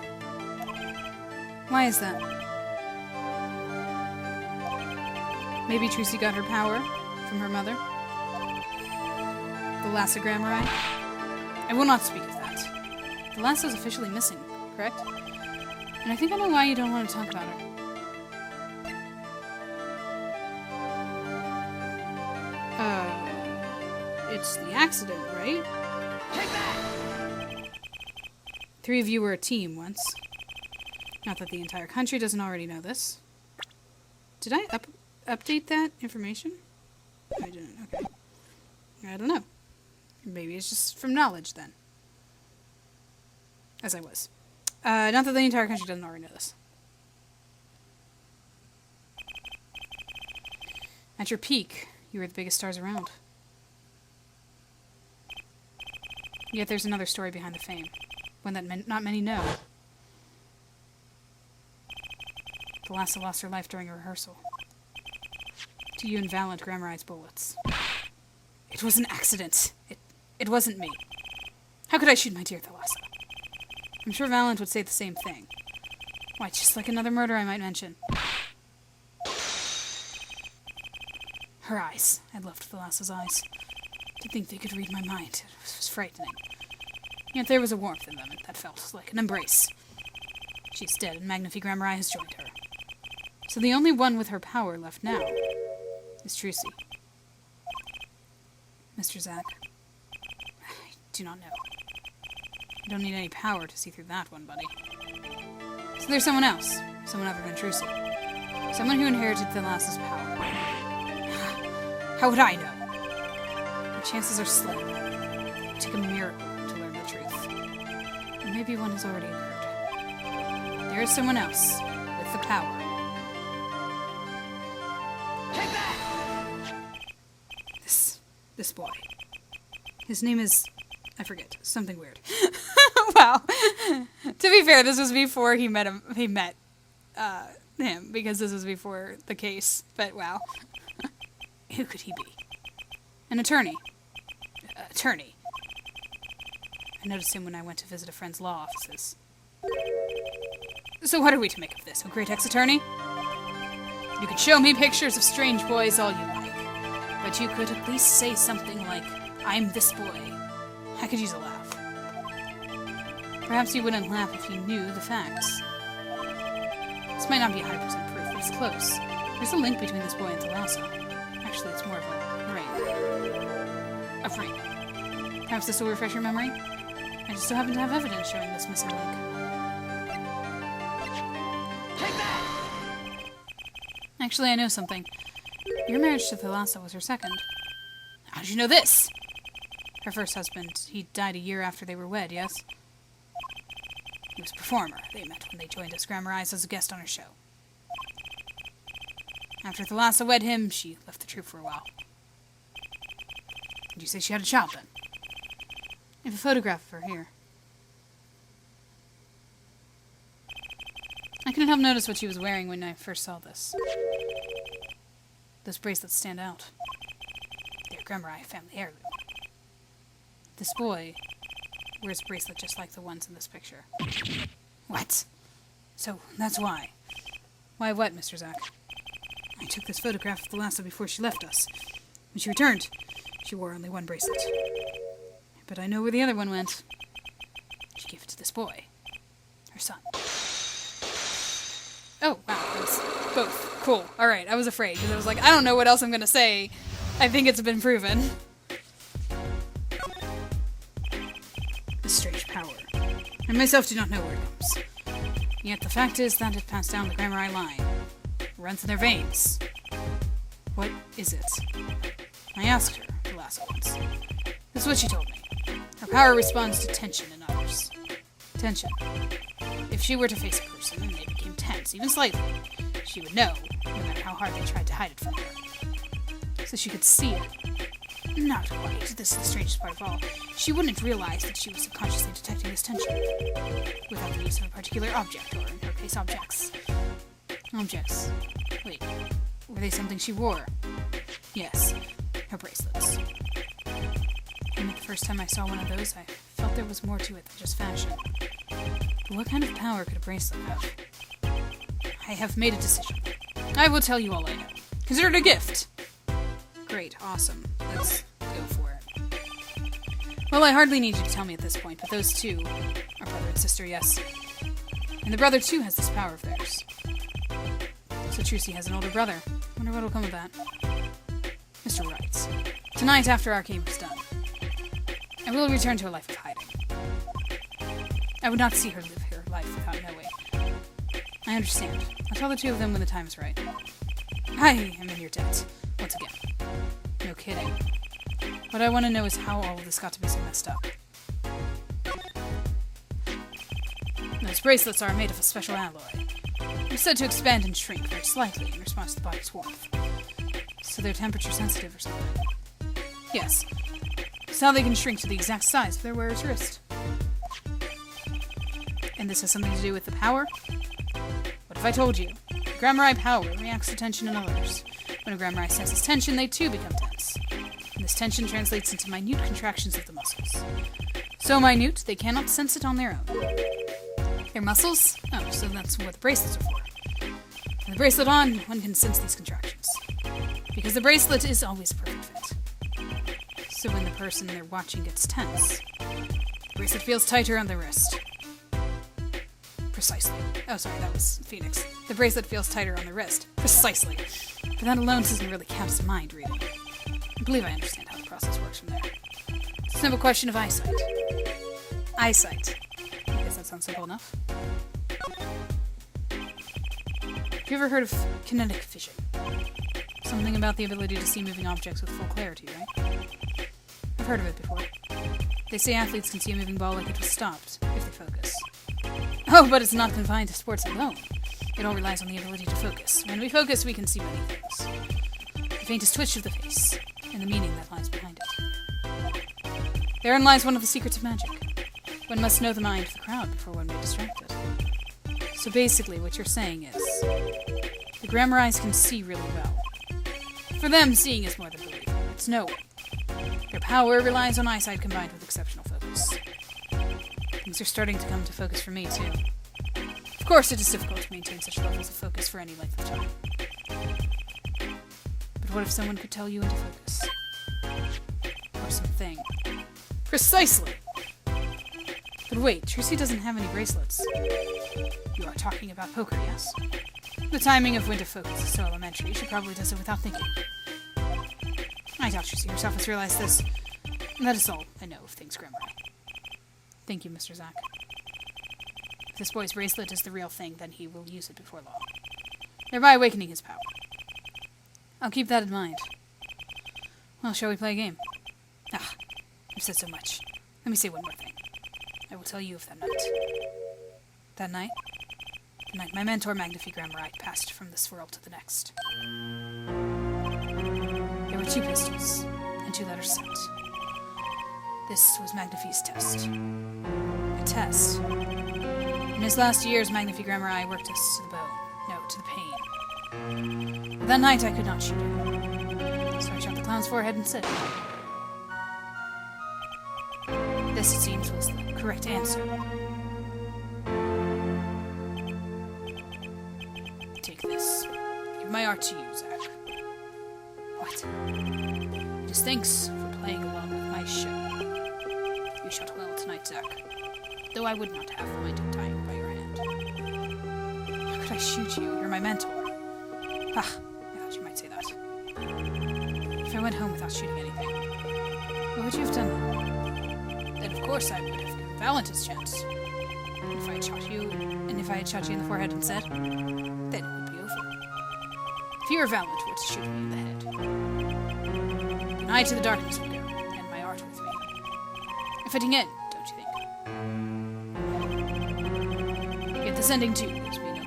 Speaker 1: Why is that? Maybe Trucy got her power from her mother? The Lassa Grammar. I will not speak of that. The Lassa's officially missing, correct? And I think I know why you don't want to talk about her. It's the accident, right?
Speaker 2: Take that!
Speaker 1: 3 of you were a team once. Not that the entire country doesn't already know this. Did I update that information? I didn't, okay. I don't know. Maybe it's just from knowledge, then. As I was. Not that the entire country doesn't already know this. At your peak, you were the biggest stars around. Yet there's another story behind the fame. One that not many know. Thalassa lost her life during a rehearsal. To you and Valiant Grammarized bullets. It was an accident. It wasn't me. How could I shoot my dear Thalassa? I'm sure Valiant would say the same thing. Why, just like another murder I might mention. Her eyes. I loved Thalassa's eyes. To think they could read my mind. It was frightening. Yet there was a warmth in them that felt like an embrace. She's dead, and Magnify Grammar has joined her. So the only one with her power left now is Trucy. Mr. Zack, I do not know. I don't need any power to see through that one, buddy. So there's someone else. Someone other than Trucy. Someone who inherited Thalassa's power. How would I know? The chances are slim. It would take a miracle to learn the truth. And maybe one has already occurred. There is someone else with the power.
Speaker 2: Take that!
Speaker 1: This boy. His name is... I forget. Something weird. Wow. To be fair, this was before he met him, because this was before the case, but wow. Who could he be? An attorney. Attorney. I noticed him when I went to visit a friend's law offices. So what are we to make of this, oh great ex-attorney? You could show me pictures of strange boys all you like, but you could at least say something like, I'm this boy. I could use a laugh. Perhaps you wouldn't laugh if you knew the facts. This might not be 100% proof, but it's close. There's a link between this boy and Thalasso. Actually, it's more of a ring. A ring. Perhaps this will refresh your memory? I just so happen to have evidence showing this missing link.
Speaker 2: Take that!
Speaker 1: Actually, I know something. Your marriage to Thalasso was her second. How did you know this? Her first husband, he died a year after they were wed, yes? He was a performer. They met when they joined us Grammarize as a guest on her show. After Thalasso wed him, she left the troupe for a while. Did you say she had a child then? I have a photograph of her here. I couldn't help notice what she was wearing when I first saw this. Those bracelets stand out. They're Grammari family heirloom. This boy wears a bracelet just like the ones in this picture. What? So, that's why. Why what, Mr. Zack? I took this photograph of Thalasso before she left us. When she returned, she wore only one bracelet. But I know where the other one went. She gave it to this boy. Her son. Oh, wow, it was both. Cool. Alright, I was afraid, because I was like, I don't know what else I'm gonna say. I think it's been proven. This strange power. I myself do not know where it comes. Yet the fact is that it passed down the Grammari line. It runs in their veins. What is it? I asked her, the last once. This is what she told me. Her power responds to tension in others. Tension. If she were to face a person and they became tense, even slightly, she would know, no matter how hard they tried to hide it from her. So she could see it. Not quite. This is the strangest part of all. She wouldn't realize that she was subconsciously detecting this tension. Without the use of a particular object, or in her case, objects. Objects. Wait, were they something she wore? Yes, her bracelets. And the first time I saw one of those, I felt there was more to it than just fashion. But what kind of power could a bracelet have? I have made a decision. I will tell you all I know. Consider it a gift! Great, awesome. Let's go for it. Well, I hardly need you to tell me at this point, but those two are brother and sister, yes. And the brother, too, has this power of theirs. So Trucy has an older brother. Wonder what will come of that. Mr. Wright, tonight after our game is done, I will return to a life of hiding. I would not see her live her life without knowing. I understand. I'll tell the two of them when the time is right. I am in your debt, once again. No kidding. What I want to know is how all of this got to be so messed up. Those bracelets are made of a special alloy. They're said to expand and shrink very slightly in response to the body's warmth. So they're temperature sensitive or something. Yes. It's how they can shrink to the exact size of their wearer's wrist. And this has something to do with the power? What if I told you? Grammari power reacts to tension in others. When a Grammari senses tension, they too become tense. And this tension translates into minute contractions of the muscles. So minute, they cannot sense it on their own. Their muscles? Oh, so that's what the bracelets are for. With the bracelet on, one can sense these contractions. Because the bracelet is always a perfect fit. So when the person they're watching gets tense, the bracelet feels tighter on the wrist. Precisely. Oh, sorry, that was Phoenix. The bracelet feels tighter on the wrist. Precisely. But that alone doesn't really count as mind reading. I believe I understand how the process works from there. It's a simple question of eyesight. Eyesight. I guess that sounds simple enough. Have you ever heard of kinetic vision? Something about the ability to see moving objects with full clarity, right? I've heard of it before. They say athletes can see a moving ball like it was stopped, if they focus. Oh, but it's not confined to sports alone. It all relies on the ability to focus. When we focus, we can see many things. The faintest twitch of the face, and the meaning that lies behind it. Therein lies one of the secrets of magic. One must know the mind of the crowd before one may distract it. So basically, what you're saying is, the Grammarites can see really well. For them, seeing is more than believing. It's knowing. Their power relies on eyesight combined with exceptional focus. Things are starting to come to focus for me, too. Of course, it is difficult to maintain such levels of focus for any length of time. But what if someone could tell you into focus? Or something. Precisely! But wait, Tracy doesn't have any bracelets. You are talking about poker, yes? The timing of when to focus is so elementary, she probably does it without thinking. I doubt Tracy herself has realized this. That is all I know of things grammar. Thank you, Mr. Zack. If this boy's bracelet is the real thing, then he will use it before long, thereby awakening his power. I'll keep that in mind. Well, shall we play a game? Ah, I've said so much. Let me say one more thing. I will tell you of that night. That night? The night my mentor, Magnifi Grammarite, passed from this world to the next. There were 2 pistols, and 2 letters sent. This was Magnifi's test. A test. In his last years, Magnifi Grammarite worked us to the bone. No, to the pain. But that night I could not shoot him. So I shot the clown's forehead instead. This, it seems, was the correct answer. Take this. Give my art to you, Zack. What? It is thanks for playing along with my show. You shot well tonight, Zack. Though I would not have minded dying by your hand. How could I shoot you? You're my mentor. Ah, I thought you might say that. If I went home without shooting anything, what would you have done then? Then of course I would have given Valent his chance. And if I had shot you in the forehead instead, then it would be over. If you or Valent were to shoot me in the head, then I to the darkness would go, and my art with me. A fitting end, don't you think? Yet this ending too gives me no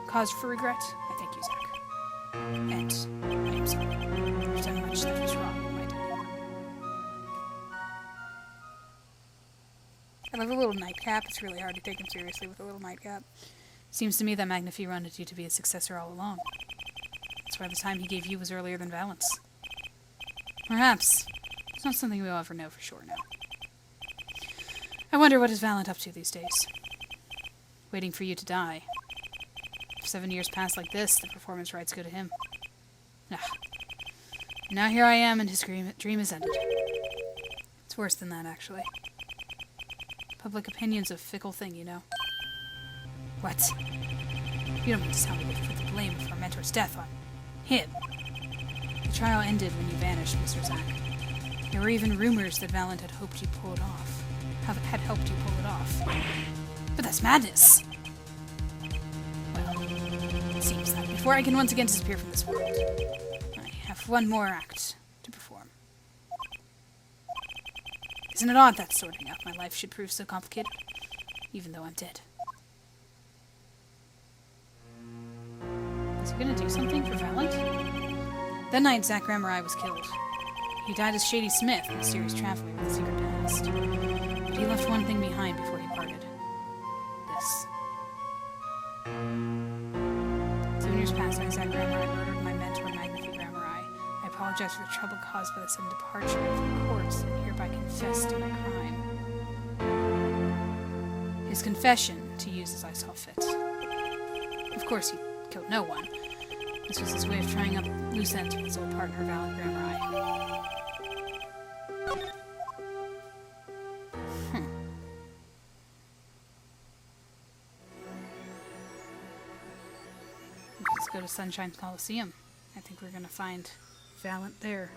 Speaker 1: cause for regret. I thank you, Zack. And I am sorry. I've done much that was wrong in my day. I love a little nightcap. It's really hard to take him seriously with a little nightcap. Seems to me that Magnifi wanted you to be his successor all along. That's why the time he gave you was earlier than Valent's. Perhaps. It's not something we'll ever know for sure now. I wonder what is Valent up to these days. Waiting for you to die. If 7 years pass like this, the performance rights go to him. Now here I am, and his dream is ended. It's worse than that, actually. Public opinion's a fickle thing, you know. What? You don't mean to tell me to put the blame for our mentor's death on him. The trial ended when you vanished, Mr. Zack. There were even rumors that Valent had helped you pull it off. But that's madness! Well, it seems that before I can once again disappear from this world, I have one more act to perform. Isn't it odd that sorting out my life should prove so complicated, even though I'm dead? Is he gonna do something for Valent? That night, Zack Grammarite was killed. He died as Shady Smith, a mysterious traveler with a secret past. But he left one thing behind before he parted. This. 7 years passed, and Zack Grammarite murdered my mentor, Magnifi Grammarite. I apologize for the trouble caused by the sudden departure of the courts, and hereby confess to my crime. His confession to use as I saw fit. Of course, he killed no one. This was his way of trying up loose ends with his old partner, Valent Grammarite. Let's go to Sunshine Coliseum. I think we're gonna find Valent there.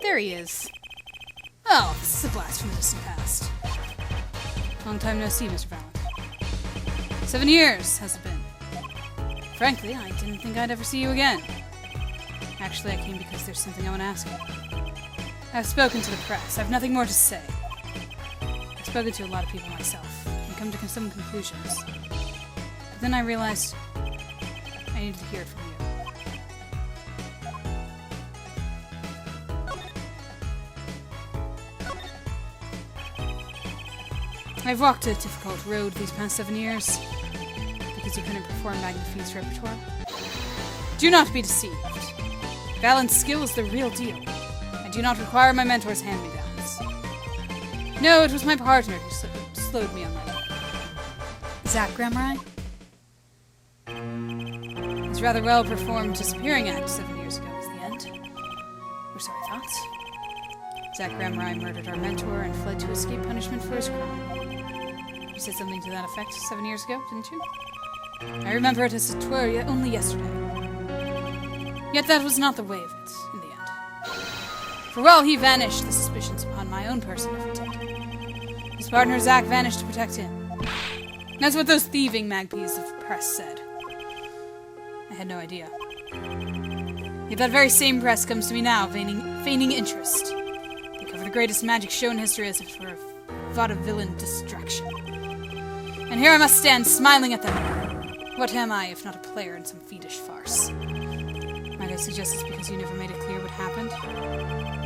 Speaker 1: There he is. Oh, this is a blast from the distant past. Long time no see, Mr. Valent. 7 years, has it been? Frankly, I didn't think I'd ever see you again. Actually, I came because there's something I want to ask you. I've spoken to the press. I've nothing more to say. I've spoken to a lot of people myself and come to some conclusions. But then I realized I needed to hear it from you. I've walked a difficult road these past 7 years, because you couldn't perform Magnifique's repertoire. Do not be deceived. Balanced skill is the real deal. I do not require my mentor's hand-me-downs. No, it was my partner who slowed me on my way. Zack Gramurai? His rather well-performed disappearing act 7 years ago was the end. Or so I thought. Zack Gramurai murdered our mentor and fled to escape punishment for his crime. You said something to that effect 7 years ago, didn't you? I remember it as it were only yesterday. Yet that was not the way of it, in the end. For while he vanished, the suspicions upon my own person lifted. His partner Zack vanished to protect him. That's what those thieving magpies of the press said. I had no idea. Yet that very same press comes to me now, feigning interest. They cover the greatest magic show in history as if it were a vaudevillain distraction. And here I must stand, smiling at them. What am I, if not a player in some fiendish farce? Might I suggest it's because you never made it clear what happened?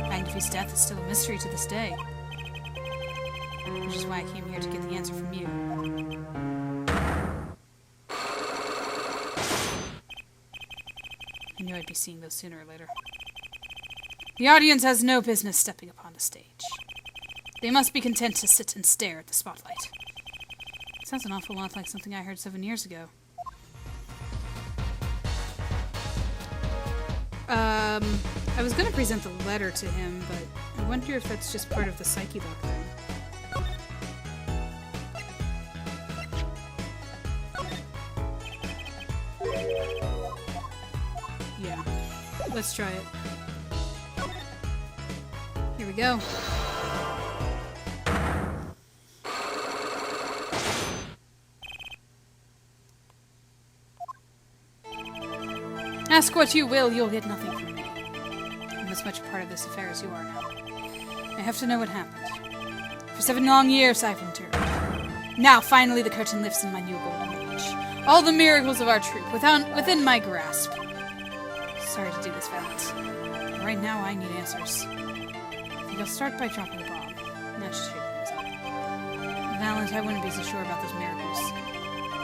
Speaker 1: Magnifique's death is still a mystery to this day. Which is why I came here to get the answer from you. I knew I'd be seeing those sooner or later. The audience has no business stepping upon the stage. They must be content to sit and stare at the spotlight. Sounds an awful lot like something I heard 7 years ago. I was gonna present the letter to him, but I wonder if that's just part of the psyche lock thing. Yeah, let's try it. Here we go. Ask what you will, you'll get nothing from me. I'm as much a part of this affair as you are now. I have to know what happened. For 7 long years I've endured. Now, finally, the curtain lifts in my new golden age. All the miracles of our troupe within my grasp. Sorry to do this, Valent. But right now, I need answers. I think I'll start by dropping a bomb. That should shake things up. Valent, I wouldn't be so sure about those miracles.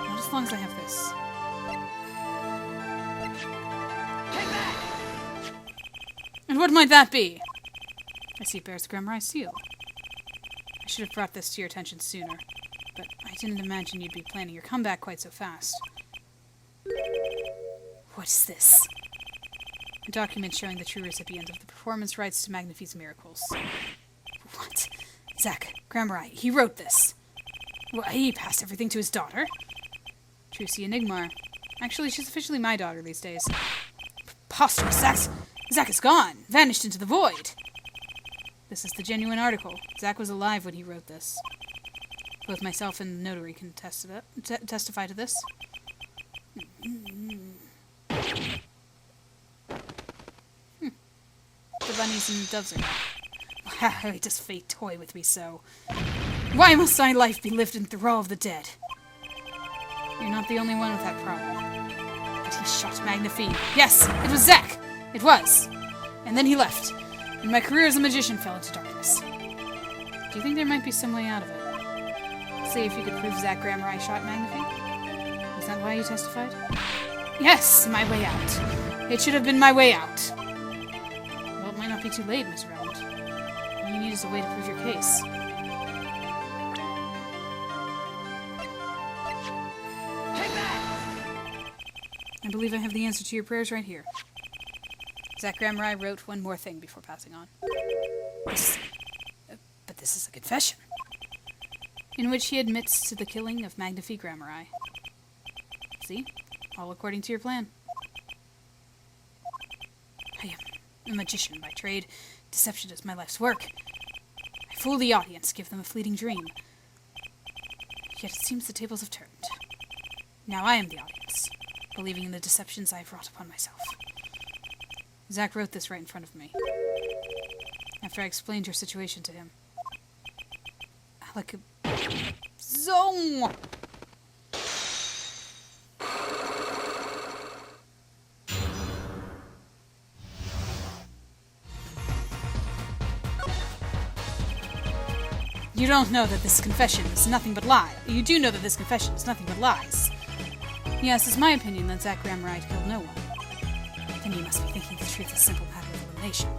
Speaker 1: Not as long as I have this. And what might that be? I see it bears the Gramurai seal. I should have brought this to your attention sooner, but I didn't imagine you'd be planning your comeback quite so fast. What is this? A document showing the true recipient of the performance rights to Magnifique's miracles. What? Zack Gramurai, he wrote this. Well, he passed everything to his daughter. Trucy Enigmar. Actually, she's officially my daughter these days. Preposterous! Zack is gone, vanished into the void. This is the genuine article. Zack was alive when he wrote this. Both myself and the notary can testify to this. The bunnies and doves are gone. Why does fate toy with me so? Why must my life be lived in thrall of the dead? You're not the only one with that problem. But he shot Magnifique. Yes, it was Zack! It was. And then he left. And my career as a magician fell into darkness. Do you think there might be some way out of it? See if you could prove Zack Gramurai shot Magnifique? Is that why you testified? Yes, my way out. It should have been my way out. Well, it might not be too late, Miss Round. All you need is a way to prove your case. I believe I have the answer to your prayers right here. Zack Gramurai wrote one more thing before passing on. But this is a confession, in which he admits to the killing of Magnifique Gramurai. See? All according to your plan. I am a magician by trade. Deception is my life's work. I fool the audience, give them a fleeting dream. Yet it seems the tables have turned. Now I am the audience, believing in the deceptions I have wrought upon myself. Zack wrote this right in front of me. After I explained your situation to him. Like a... Zong! You don't know that this confession is nothing but lie. You do know that this confession is nothing but lies. Yes, it's my opinion that Zach Gramright killed no one. Then you must be thinking the truth is a simple matter of elimination.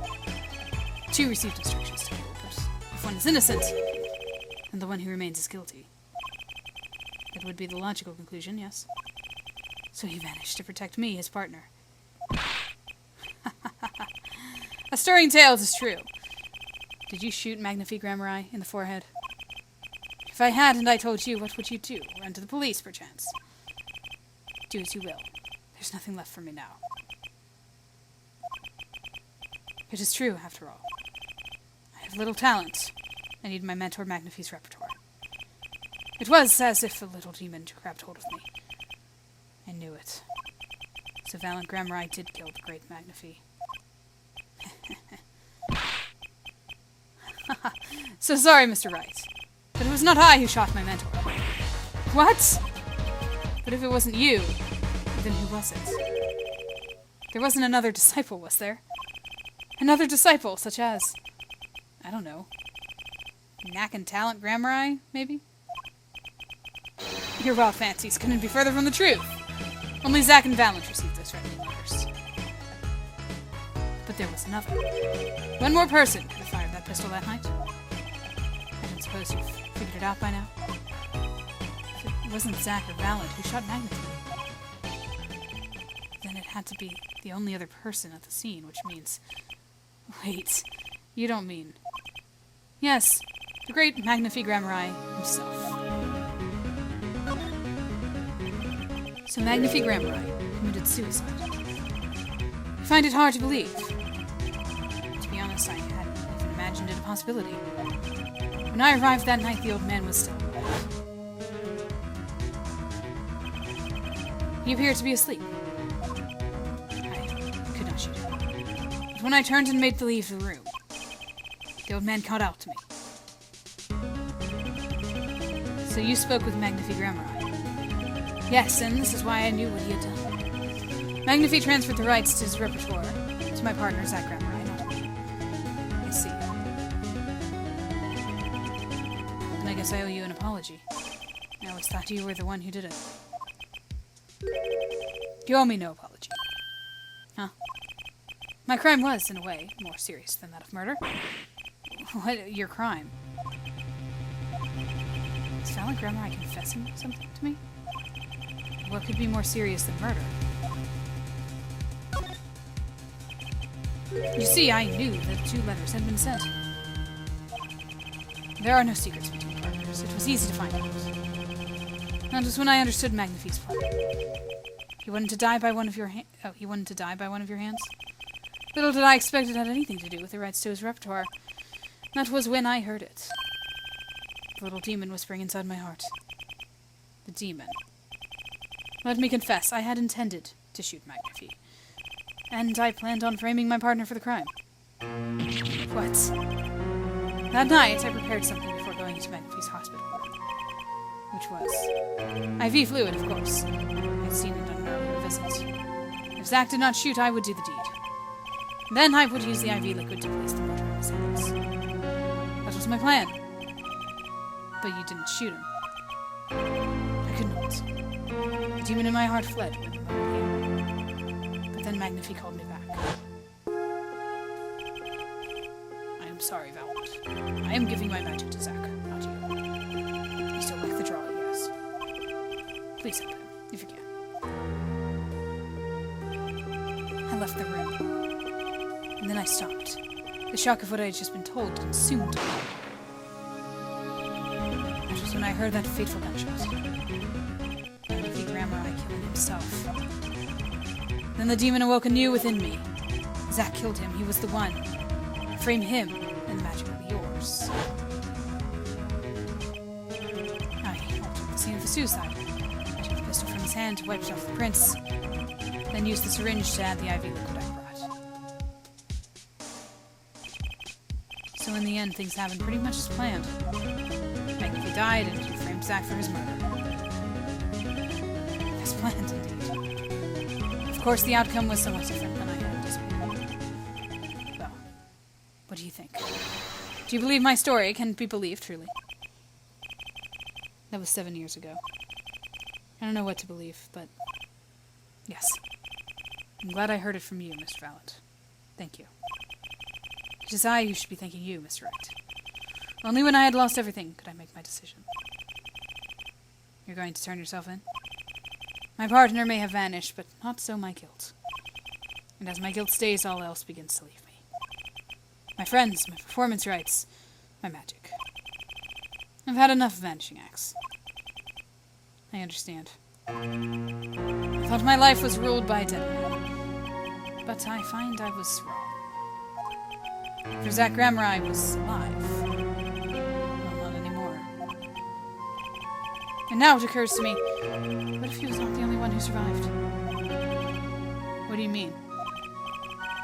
Speaker 1: 2 received instructions to kill, but if one is innocent, then the one who remains is guilty. That would be the logical conclusion, yes? So he vanished to protect me, his partner. A stirring tale, it is true. Did you shoot Magnifique Grammari in the forehead? If I had and I told you, what would you do? Run to the police, perchance? Do as you will. There's nothing left for me now. It is true, after all. I have little talent. I need my mentor Magnifique's repertoire. It was as if a little demon grabbed hold of me. I knew it. So Valiant Grammari did kill the great Magnifique. So sorry, Mr. Wright. But it was not I who shot my mentor. What? But if it wasn't you, then who was it? There wasn't another disciple, was there? Another disciple, such as... I don't know. Knack and Talent Grammari, maybe? Your wild fancies couldn't be further from the truth. Only Zack and Valiant received those threatening letters. But there was another. One more person could have fired that pistol that night. I don't suppose you've figured it out by now? If it wasn't Zack or Valiant who shot Magnifique, then it had to be the only other person at the scene, which means... Wait, you don't mean... Yes, the great Magnifique Grammari himself. So Magnifique Grammari committed suicide. I find it hard to believe. To be honest, I hadn't even imagined it a possibility. When I arrived that night, the old man was still alive. He appeared to be asleep. I could not shoot him. But when I turned and made to leave the room, the old man called out to me. So you spoke with Magnifique Grammari? Yes, and this is why I knew what he had done. Magnifique transferred the rights to his repertoire to my partner, Zach Grammari, not me. I see. Then I guess I owe you an apology. I always thought you were the one who did it. You owe me no apology. Huh? My crime was, in a way, more serious than that of murder. What? Your crime? Is Valiant Grammari confessing something to me? What could be more serious than murder? You see, I knew that 2 letters had been sent. There are no secrets between partners. It was easy to find out. Not just when I understood Magnifique's plan. He wanted to die by one of your hands? Little did I expect it had anything to do with the rights to his repertoire. That was when I heard it. The little demon whispering inside my heart. The demon. Let me confess, I had intended to shoot Magnifique. And I planned on framing my partner for the crime. What? That night, I prepared something before going into Magnifique's hospital room. Which was... IV fluid, of course. I'd seen it on an earlier visit. If Zack did not shoot, I would do the deed. Then I would use the IV liquid to place the motor in his hands. That was my plan. But you didn't shoot him. I could not. The demon in my heart fled when the moment came. But then Magnifique called me back. I am sorry, Valiant. I am giving my magic to Zack, not you. You still like the draw, yes. Please help him, if you can. I left the room. And then I stopped. The shock of what I had just been told consumed me. That was when I heard that fateful gunshot. Magnifique Grammari killing himself. Then the demon awoke anew within me. Zack killed him. He was the one. Frame him, and the magic will be yours. I altered the scene of the suicide. I took the pistol from his hand, wiped off the prints, then used the syringe to add the IV liquid I brought. So in the end, things happened pretty much as planned. Magnifique died, and you framed Zack for his murder. As planned, indeed. Of course, the outcome was somewhat different than I had anticipated. Well, what do you think? Do you believe my story can be believed, truly? That was 7 years ago. I don't know what to believe, but yes. I'm glad I heard it from you, Mr. Valent. Thank you. It is I who should be thanking you, Mr. Wright. Only when I had lost everything could I make my decision. You're going to turn yourself in? My partner may have vanished, but not so my guilt. And as my guilt stays, all else begins to leave me. My friends, my performance rights, my magic. I've had enough of vanishing acts. I understand. I thought my life was ruled by a dead man. But I find I was wrong. For Zach Grammer, I was alive. Well, not anymore. And now it occurs to me, what if he was not the only one who survived? What do you mean?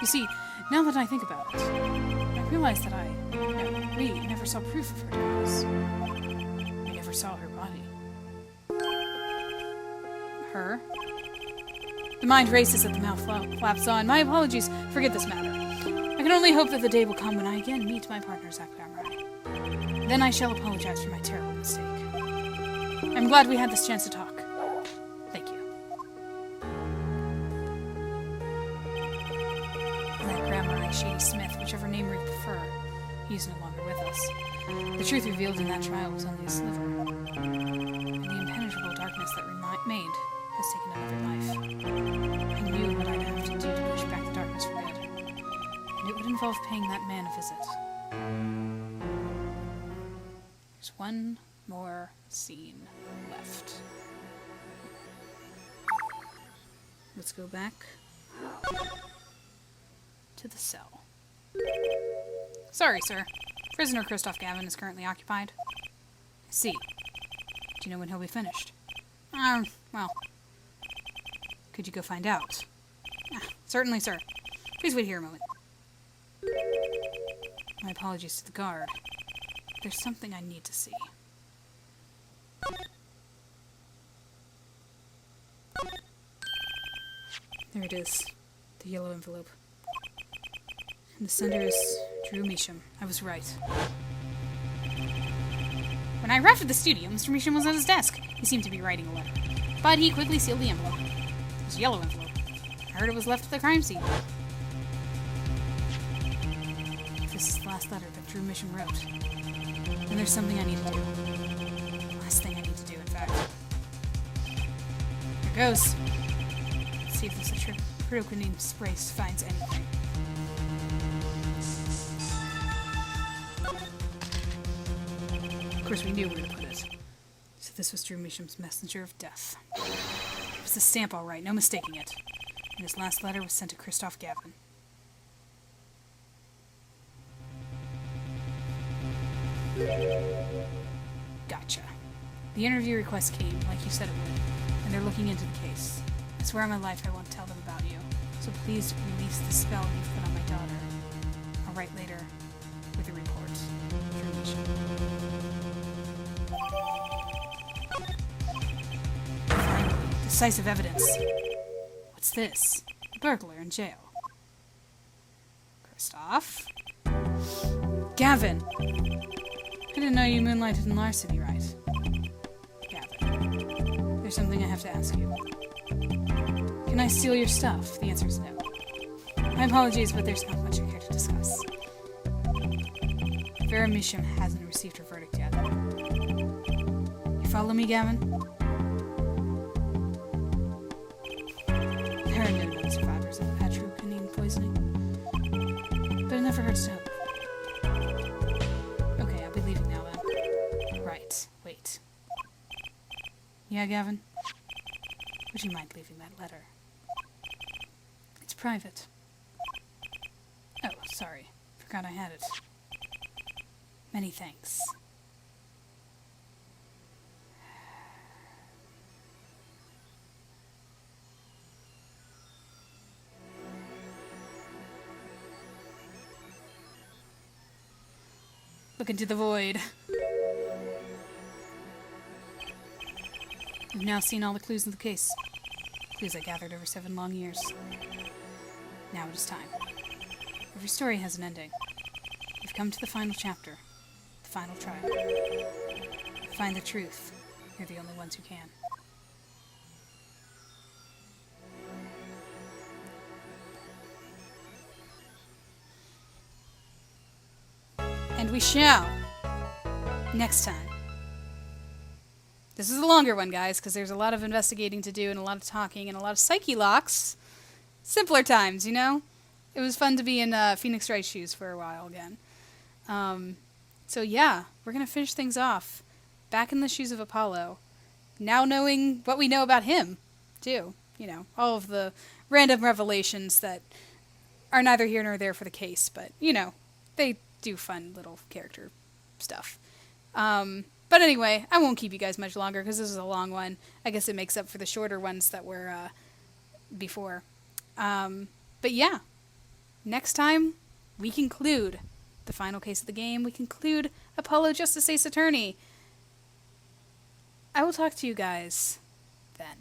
Speaker 1: You see, now that I think about it, I realize that we never saw proof of her demise. We never saw her body. Her? The mind races at the mouth flaps on. My apologies. Forget this matter. I can only hope that the day will come when I again meet my partner, Zach Grammer. Then I shall apologize for my terrible mistake. I'm glad we had this chance to talk. Thank you. Zach Grammer, Shady Smith, whichever name we prefer. He's no longer with us. The truth revealed in that trial was only a sliver. And the impenetrable darkness that remained has taken another life. I knew what I'd have to do to push back the darkness for good. And it would involve paying that man a visit. There's one more scene left. Let's go back to the cell. Sorry, sir. Prisoner Christoph Gavin is currently occupied. I see. Do you know when he'll be finished? Well. Could you go find out? Certainly, sir. Please wait here a moment. My apologies to the guard. There's something I need to see. There it is. The yellow envelope. And the sender is Drew Measham. I was right. When I arrived at the studio, Mr. Measham was at his desk. He seemed to be writing a letter. But he quickly sealed the envelope. It was a yellow envelope. I heard it was left at the crime scene. This is the last letter that Drew Measham wrote. And there's something I need to do. Last thing I need to do, in fact. Here goes. Let's see if this triclocyanine spray finds anything. Of course, we knew where to put it. So this was Drew Measham's messenger of death. It was a stamp, all right, no mistaking it. And his last letter was sent to Christoph Gavin. Gotcha. The interview request came, like you said it would, and they're looking into the case. I swear on my life I won't tell them about you, so please release the spell you've put on my daughter. I'll write later with a report. Drew Measham. Finally, decisive evidence. What's this? A burglar in jail. Christoph? Gavin! I didn't know you moonlighted in Larceny, right? Gavin, there's something I have to ask you. Can I steal your stuff? The answer is no. My apologies, but there's not much I care to discuss. Vera Measham hasn't received her verdict yet. You follow me, Gavin? There are no known survivors of atrocyanine poisoning. But it never hurts to hope. Okay, I'll be leaving now then. Right, wait. Yeah, Gavin? Would you mind leaving that letter? It's private. Oh, sorry. Forgot I had it. Many thanks. Look into the void. You've now seen all the clues in the case. Clues I gathered over 7 long years. Now it is time. Every story has an ending. We've come to the final chapter. The final trial. Find the truth. You're the only ones who can. And we shall. Next time. This is a longer one, guys, because there's a lot of investigating to do and a lot of talking and a lot of psyche locks. Simpler times, you know? It was fun to be in Phoenix Wright's shoes for a while again. So yeah, we're going to finish things off. Back in the shoes of Apollo. Now knowing what we know about him, too. You know, all of the random revelations that are neither here nor there for the case, but, you know, they do fun little character stuff. But anyway, I won't keep you guys much longer because this is a long one. I guess it makes up for the shorter ones that were before. But yeah, next time we conclude the final case of the game. We conclude Apollo Justice Ace Attorney. I will talk to you guys then.